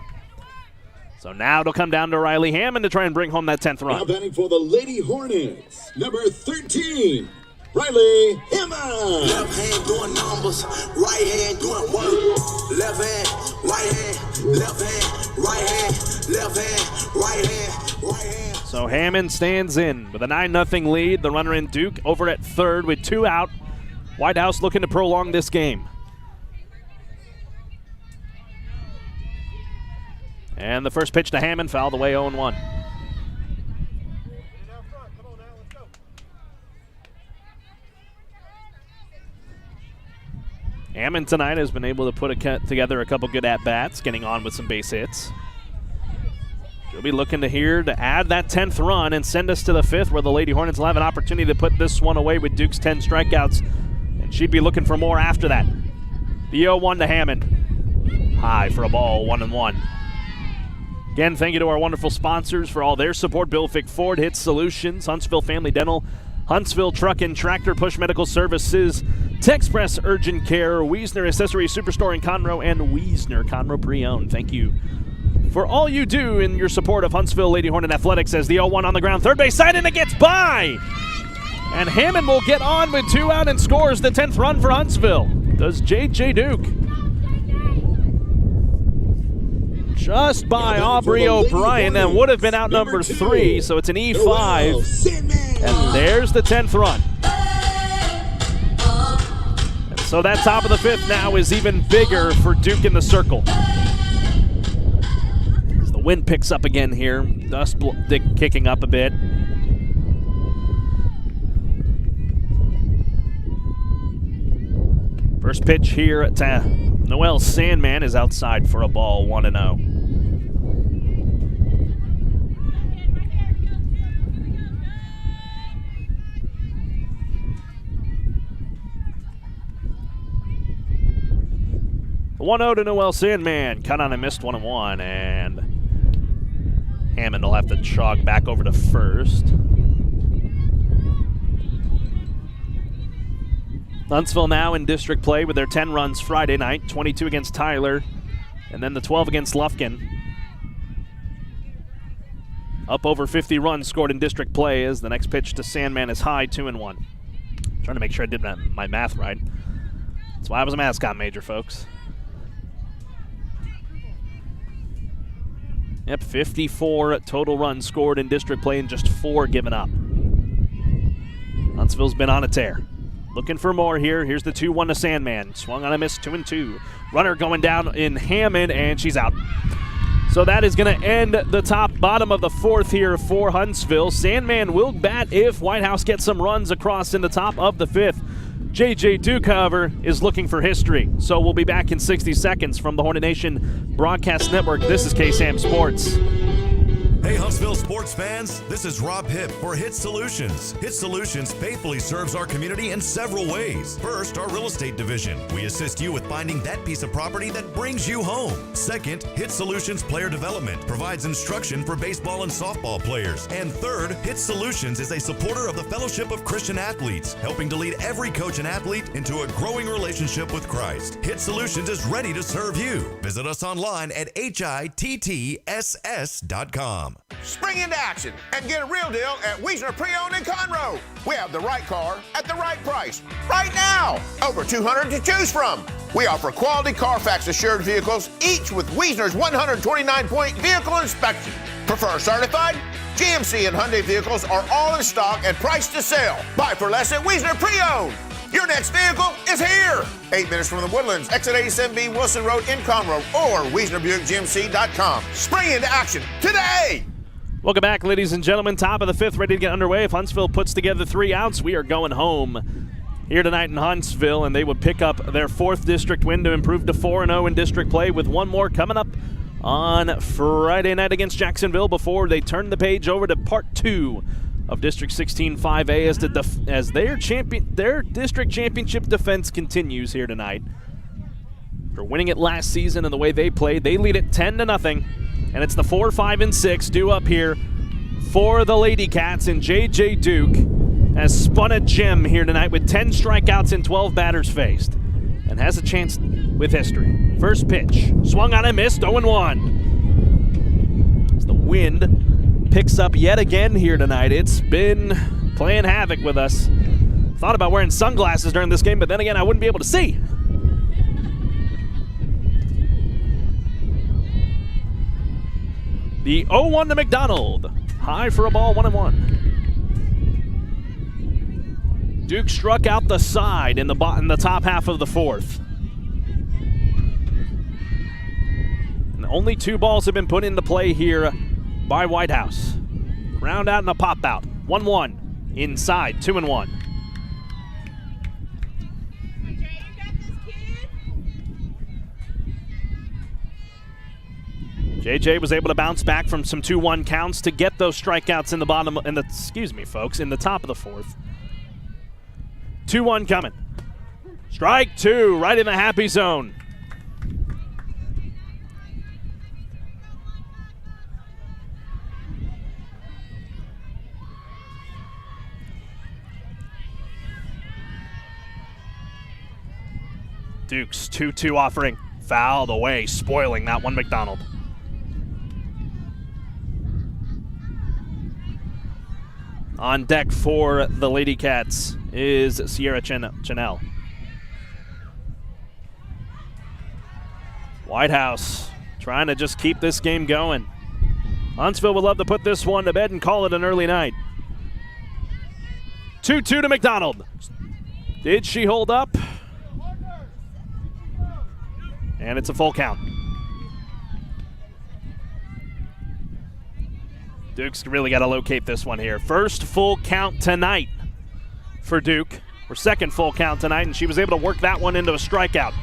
So now it'll come down to Riley Hammond to try and bring home that 10th run. Now batting for the Lady Hornets, number 13, Riley Hammond. Left hand doing numbers, right hand doing work. Left hand, right hand, left hand, right hand, left hand, right hand, right hand. So Hammond stands in with a 9-0 lead. The runner in Duke over at third with 2 out. Whitehouse looking to prolong this game. And the first pitch to Hammond, fouled away 0-1. Hammond tonight has been able to put together a couple good at-bats, getting on with some base hits. She'll be looking to add that 10th run and send us to the 5th, where the Lady Hornets will have an opportunity to put this one away with Duke's 10 strikeouts, and she'd be looking for more after that. The 0-1 to Hammond. High for a ball, 1-1. Again, thank you to our wonderful sponsors for all their support. Bill Fick Ford, Hittss Solutions, Huntsville Family Dental, Huntsville Truck and Tractor, Push Medical Services, Texpress Urgent Care, Wiesner Accessory Superstore in Conroe, and Wiesner Conroe Pre-Owned. Thank you for all you do in your support of Huntsville Lady Hornet Athletics. As the 0-1 on the ground, third base side, and it gets by! And Hammond will get on with 2 out and scores the 10th run for Huntsville. Does J.J. Duke. Just by Aubrey O'Brien. That would have been out number 3, so it's an E5. And there's the 10th run. And so that top of the 5th now is even bigger for Duke in the circle. As the wind picks up again here, dust kicking up a bit. First pitch here to Noelle Sandman is outside for a ball, 1-0. The 1-0 to Noelle Sandman. Cut on and missed 1-1, and Hammond will have to jog back over to first. Huntsville now in district play with their 10 runs Friday night, 22 against Tyler, and then the 12 against Lufkin. Up over 50 runs scored in district play as the next pitch to Sandman is high, 2-1. Trying to make sure I did my math right. That's why I was a mascot major, folks. Yep, 54 total runs scored in district play and just 4 given up. Huntsville's been on a tear. Looking for more here. Here's the 2-1 to Sandman. Swung on a miss, 2-2. Runner going down in Hammond, and she's out. So that is going to end the bottom of the 4th here for Huntsville. Sandman will bat if Whitehouse gets some runs across in the top of the 5th. J.J. Duke, however, is looking for history. So we'll be back in 60 seconds from the Hornet Nation Broadcast Network. This is KSAM Sports. Hey Huntsville sports fans, this is Rob Hipp for Hittss Solutions. Hittss Solutions faithfully serves our community in several ways. First, our real estate division. We assist you with finding that piece of property that brings you home. Second, Hittss Solutions Player Development provides instruction for baseball and softball players. And third, Hittss Solutions is a supporter of the Fellowship of Christian Athletes, helping to lead every coach and athlete into a growing relationship with Christ. Hittss Solutions is ready to serve you. Visit us online at hittss.com. Spring into action and get a real deal at Wiesner Pre-Owned in Conroe. We have the right car at the right price right now. Over 200 to choose from. We offer quality Carfax assured vehicles, each with Wiesner's 129-point vehicle inspection. Prefer certified? GMC and Hyundai vehicles are all in stock and priced to sell. Buy for less at Wiesner Pre-Owned. Your next vehicle is here. 8 minutes from the Woodlands, exit 87B Wilson Road in Conroe, or WiesnerBuickGMC.com. Spring into action today. Welcome back, ladies and gentlemen. Top of the 5th, ready to get underway. If Huntsville puts together 3 outs, we are going home here tonight in Huntsville, and they would pick up their 4th district win to improve to 4-0 in district play, with one more coming up on Friday night against Jacksonville before they turn the page over to Part 2 of District 16 5A as their district championship defense continues here tonight. For winning it last season and the way they played, they lead it 10-0. And it's the 4, 5, and 6 due up here for the Lady Cats. And J.J. Duke has spun a gem here tonight with 10 strikeouts and 12 batters faced, and has a chance with history. First pitch, swung on and missed, 0-1. As the wind picks up yet again here tonight, it's been playing havoc with us. Thought about wearing sunglasses during this game, but then again, I wouldn't be able to see. The 0-1 to McDonald. High for a ball, 1-1. Duke struck out the side in the top half of the 4th. And Only 2 balls have been put into play here by Whitehouse. Ground out and a pop out. 1-1. Inside, 2-1. JJ was able to bounce back from some 2-1 counts to get those strikeouts in the bottom, in the top of the 4th. 2-1 coming. Strike 2, right in the happy zone. Duke's 2-2 offering. Fouled away, spoiling that one, McDonald. On deck for the Lady Cats is Sierra Chanel. Whitehouse trying to just keep this game going. Huntsville would love to put this one to bed and call it an early night. 2-2 to McDonald. Did she hold up? And it's a full count. Duke's really got to locate this one here. First full count tonight for Duke. Or second full count tonight, and she was able to work that one into a strikeout.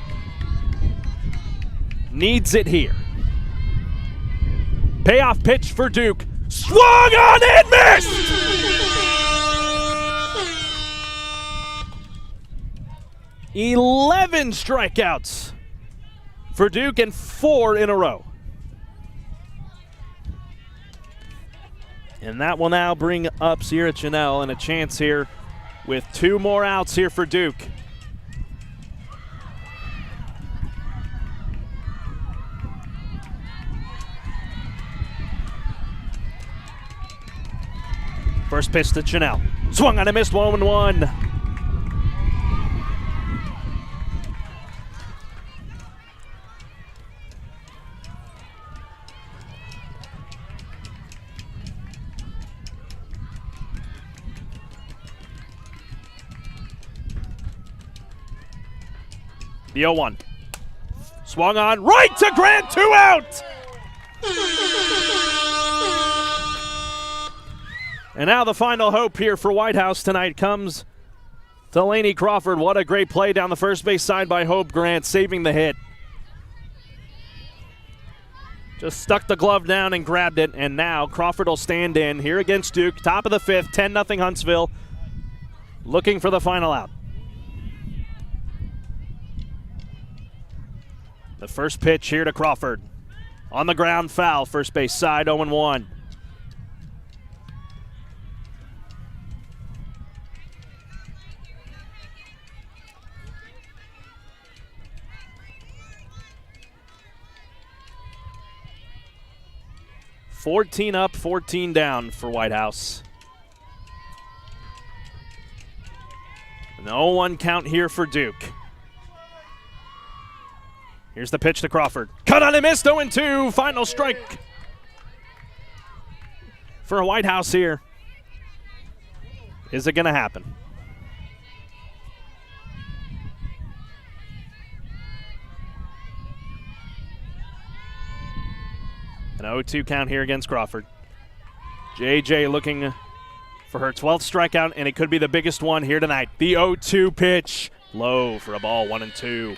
Needs it here. Payoff pitch for Duke. Swung on and missed! 11 strikeouts for Duke and 4 in a row. And that will now bring up Sierra Chanel and a chance here with 2 more outs here for Duke. First pitch to Chanel. Swung on and missed, 1-1. The 0-1. Swung on, right to Grant, 2 out! And now the final hope here for Whitehouse tonight comes to Lainey Crawford. What a great play down the first base side by Hope Grant, saving the hit. Just stuck the glove down and grabbed it, and now Crawford will stand in here against Duke. Top of the 5th, 10-0 Huntsville, looking for the final out. The first pitch here to Crawford. On the ground, foul, first base side, 0-1. $14 up, 14 down for Whitehouse. An 0-1 count here for Duke. Here's the pitch to Crawford. Cut on and missed, 0-2. Final strike for Whitehouse here. Is it going to happen? An 0-2 count here against Crawford. JJ looking for her 12th strikeout, and it could be the biggest one here tonight. The 0-2 pitch. Low for a ball, 1-2.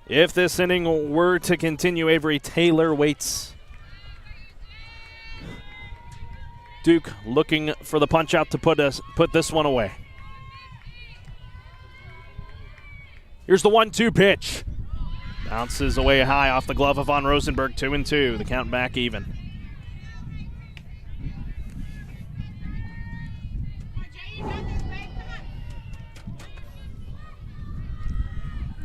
If this inning were to continue, Avery Taylor waits. Duke looking for the punch out to put this one away. Here's the 1-2 pitch. Bounces away high off the glove of Von Rosenberg, 2-2. The count back even.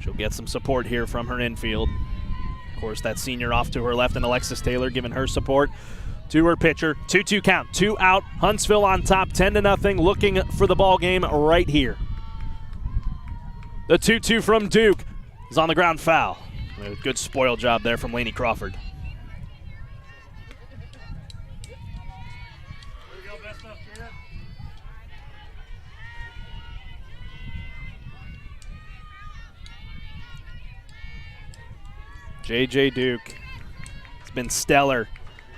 She'll get some support here from her infield. Of course, that senior off to her left, and Alexis Taylor giving her support to her pitcher. 2-2 count, 2 out. Huntsville on top, 10-0, looking for the ball game right here. The 2-2 from Duke is on the ground, foul. A good spoil job there from Lainey Crawford. J.J. Duke has been stellar.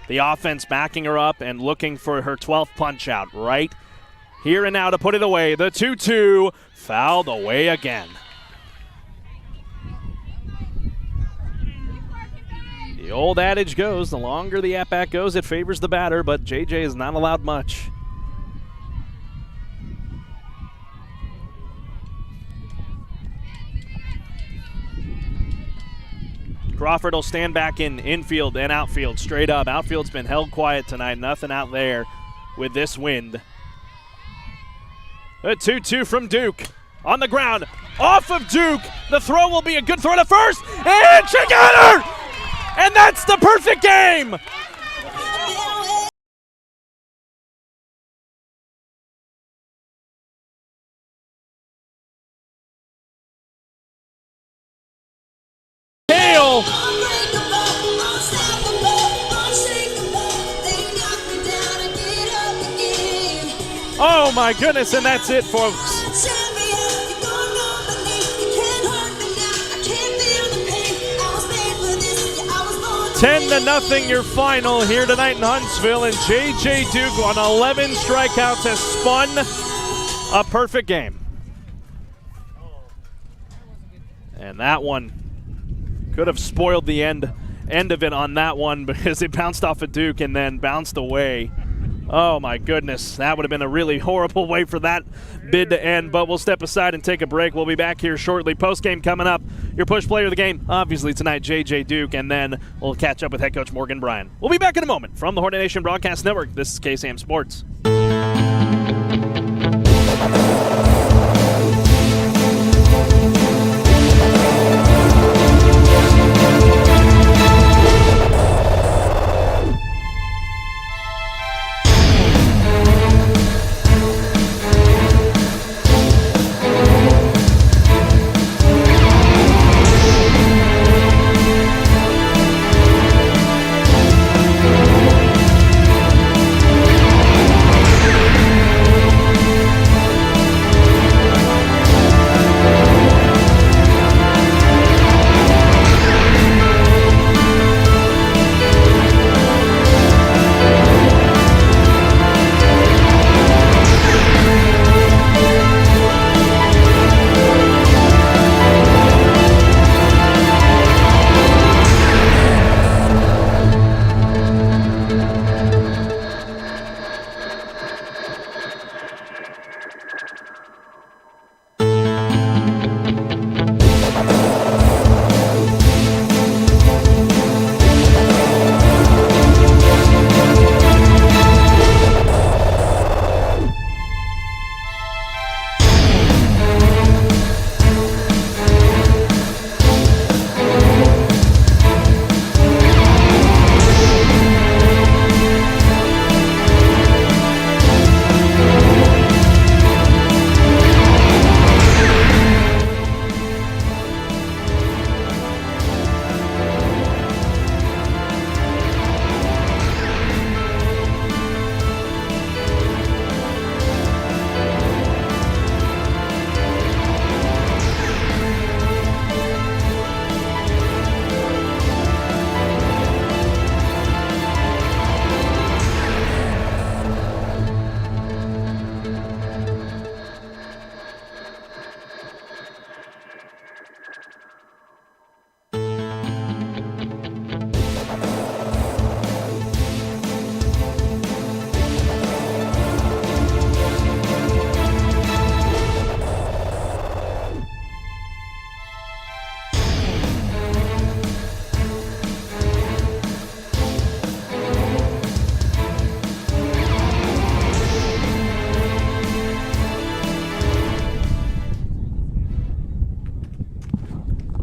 The offense backing her up and looking for her 12th punch out right here and now to put it away. The 2-2 fouled away again. The old adage goes, the longer the at-bat goes, it favors the batter, but J.J. is not allowed much. Crawford will stand back in infield and outfield straight up. Outfield's been held quiet tonight. Nothing out there with this wind. A 2-2 from Duke. On the ground. Off of Duke. The throw will be a good throw to first. And she got her! And that's the perfect game! Oh my goodness, and that's it, folks. 10-0 your final here tonight in Huntsville, and J.J. Duke on 11 strikeouts has spun a perfect game. And that one could have spoiled the end of it on that one because it bounced off of Duke and then bounced away. Oh my goodness, that would have been a really horrible way for that bid to end, but we'll step aside and take a break. We'll be back here shortly. Post-game coming up. Your push player of the game, obviously tonight, J.J. Duke, and then we'll catch up with head coach Morgan Bryan. We'll be back in a moment from the Hornet Nation Broadcast Network. This is KSAM Sports.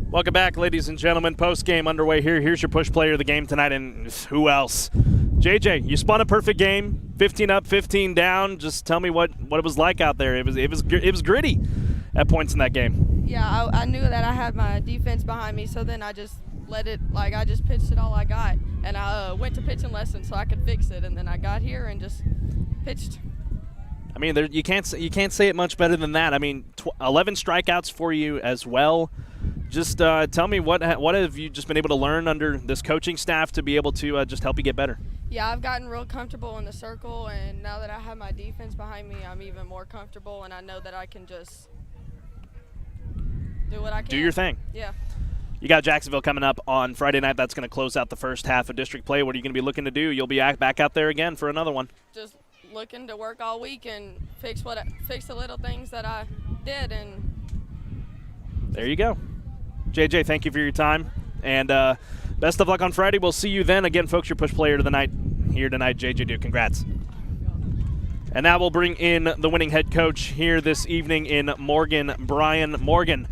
Welcome back, ladies and gentlemen. Post-game underway here. Here's your push player of the game tonight, and who else? JJ, you spun a perfect game. 15 up, 15 down. Just tell me what it was like out there. It was gritty at points in that game. Yeah, I knew that I had my defense behind me, so then I just I just pitched it all I got, and I went to pitching lessons so I could fix it, and then I got here and just pitched. I mean, you can't say it much better than that. I mean, 11 strikeouts for you as well. Just tell me what have you just been able to learn under this coaching staff to be able to just help you get better? Yeah, I've gotten real comfortable in the circle, and now that I have my defense behind me, I'm even more comfortable, and I know that I can just do what I can. Do your thing. Yeah. You got Jacksonville coming up on Friday night. That's going to close out the first half of district play. What are you going to be looking to do? You'll be back out there again for another one. Just looking to work all week and fix the little things that I did, and there you go. JJ, thank you for your time, and best of luck on Friday. We'll see you then. Again, folks, your push player of the night here tonight, JJ Duke. Congrats. And now we'll bring in the winning head coach here this evening in Morgan, Brian Morgan.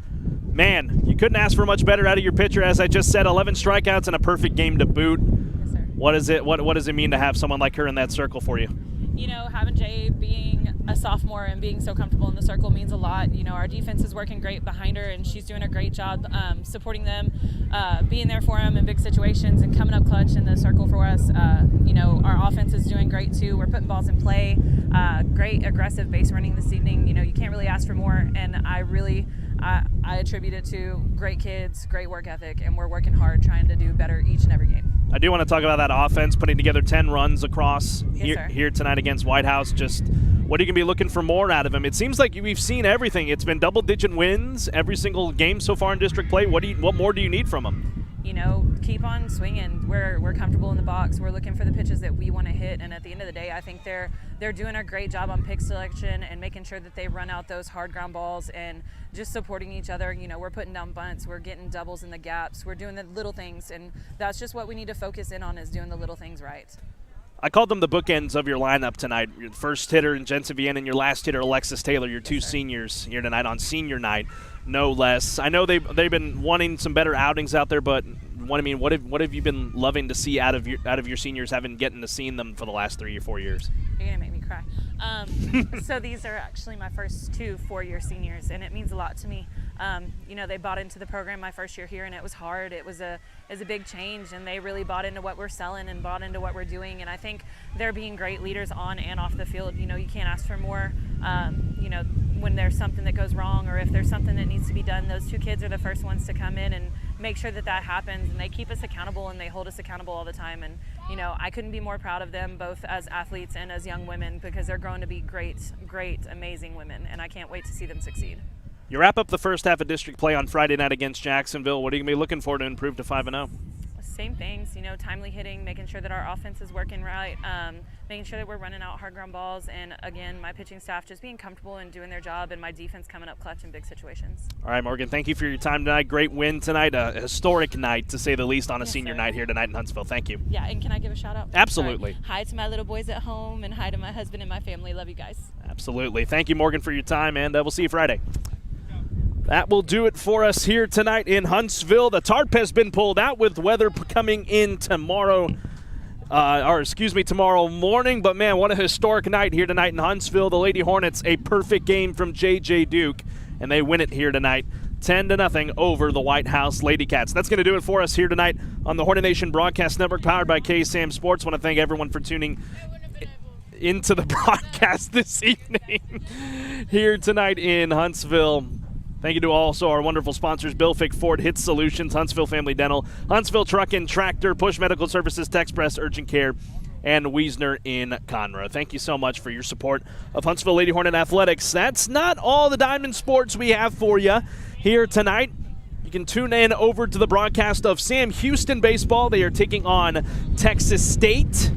Man, you couldn't ask for much better out of your pitcher. As I just said, 11 strikeouts and a perfect game to boot. Yes, sir. What does it mean to have someone like her in that circle for you? You know, having Jay being a sophomore and being so comfortable in the circle means a lot. You know, our defense is working great behind her, and she's doing a great job supporting them, being there for them in big situations and coming up clutch in the circle for us. You know, our offense is doing great too. We're putting balls in play. Great aggressive base running this evening. You know, you can't really ask for more, and I attribute it to great kids, great work ethic, and we're working hard trying to do better each and every game. I do want to talk about that offense, putting together 10 runs across Yes, here tonight against Whitehouse. Just what are you going to be looking for more out of them? It seems like we've seen everything. It's been double-digit wins every single game so far in district play. What more do you need from them? You know, keep on swinging. We're comfortable in the box. We're looking for the pitches that we want to hit, and at the end of the day, I think they're doing a great job on pick selection and making sure that they run out those hard ground balls and just supporting each other. You know, we're putting down bunts, we're getting doubles in the gaps, we're doing the little things, and that's just what we need to focus in on, is doing the little things right. I called them the bookends of your lineup tonight. Your first hitter in Jensen Vienna and your last hitter, Alexis Taylor, your two seniors here tonight on senior night, no less. I know they've been wanting some better outings out there, but what have you been loving to see out of your seniors, having getting to see them for the last 3 or 4 years? You're gonna make me cry. So these are actually my first 2 4-year seniors, and it means a lot to me. You know, they bought into the program my first year here, and it was hard. It was a big change, and they really bought into what we're selling and bought into what we're doing. And I think they're being great leaders on and off the field. You know, you can't ask for more. You know, when there's something that goes wrong or if there's something that needs to be done, those 2 kids are the first ones to come in and make sure that happens, and they keep us accountable and they hold us accountable all the time. And you know, I couldn't be more proud of them, both as athletes and as young women, because they're growing to be great, amazing women, and I can't wait to see them succeed. You wrap up the first half of district play on Friday night against Jacksonville. What are you going to be looking for to improve to 5-0? Same things, you know, timely hitting, making sure that our offense is working right, making sure that we're running out hard ground balls, and again, my pitching staff just being comfortable and doing their job, and my defense coming up clutch in big situations. All right, Morgan, thank you for your time tonight. Great win tonight, a historic night to say the least on a senior night here tonight in Huntsville. Thank you. Yeah, and can I give a shout out? Absolutely. Sorry. Hi to my little boys at home, and hi to my husband and my family. Love you guys. Absolutely. Thank you, Morgan, for your time, and we'll see you Friday. That will do it for us here tonight in Huntsville. The tarp has been pulled out with weather coming in tomorrow morning. But, man, what a historic night here tonight in Huntsville. The Lady Hornets, a perfect game from J.J. Duke, and they win it here tonight 10-0 over the Whitehouse Lady Cats. That's going to do it for us here tonight on the Hornet Nation Broadcast Network, powered by KSAM Sports. I want to thank everyone for tuning into the broadcast this evening here tonight in Huntsville. Thank you to also our wonderful sponsors, Fick Ford, Hittss Solutions, Huntsville Family Dental, Huntsville Truck and Tractor, Push Medical Services, Texpress Urgent Care, and Wiesner in Conroe. Thank you so much for your support of Huntsville Lady Hornet Athletics. That's not all the Diamond Sports we have for you here tonight. You can tune in over to the broadcast of Sam Houston Baseball. They are taking on Texas State,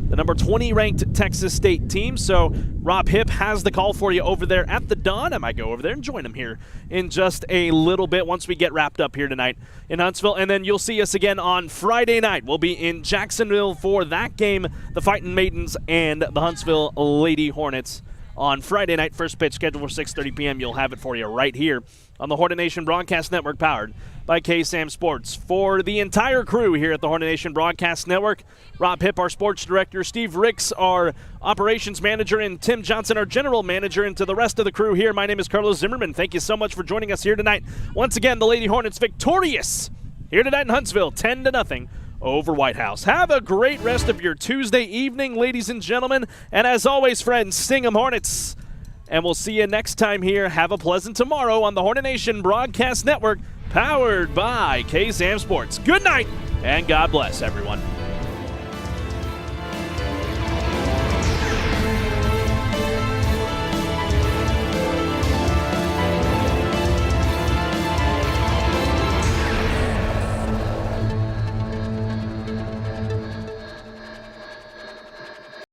the number 20 ranked Texas State team. So Rob Hipp has the call for you over there at the Dawn. I might go over there and join him here in just a little bit once we get wrapped up here tonight in Huntsville. And then you'll see us again on Friday night. We'll be in Jacksonville for that game, the Fighting Maidens and the Huntsville Lady Hornets on Friday night. First pitch scheduled for 6:30 p.m. You'll have it for you right here on the Hornet Nation Broadcast Network, powered by KSAM Sports. For the entire crew here at the Hornet Nation Broadcast Network, Rob Hipp, our sports director, Steve Ricks, our operations manager, and Tim Johnson, our general manager, and to the rest of the crew here, my name is Carlos Zimmermann. Thank you so much for joining us here tonight. Once again, the Lady Hornets victorious here tonight in Huntsville, 10-0 over Whitehouse. Have a great rest of your Tuesday evening, ladies and gentlemen. And as always, friends, sing 'em Hornets. And we'll see you next time here. Have a pleasant tomorrow on the Hornet Nation Broadcast Network, powered by KSAM Sports. Good night, and God bless, everyone.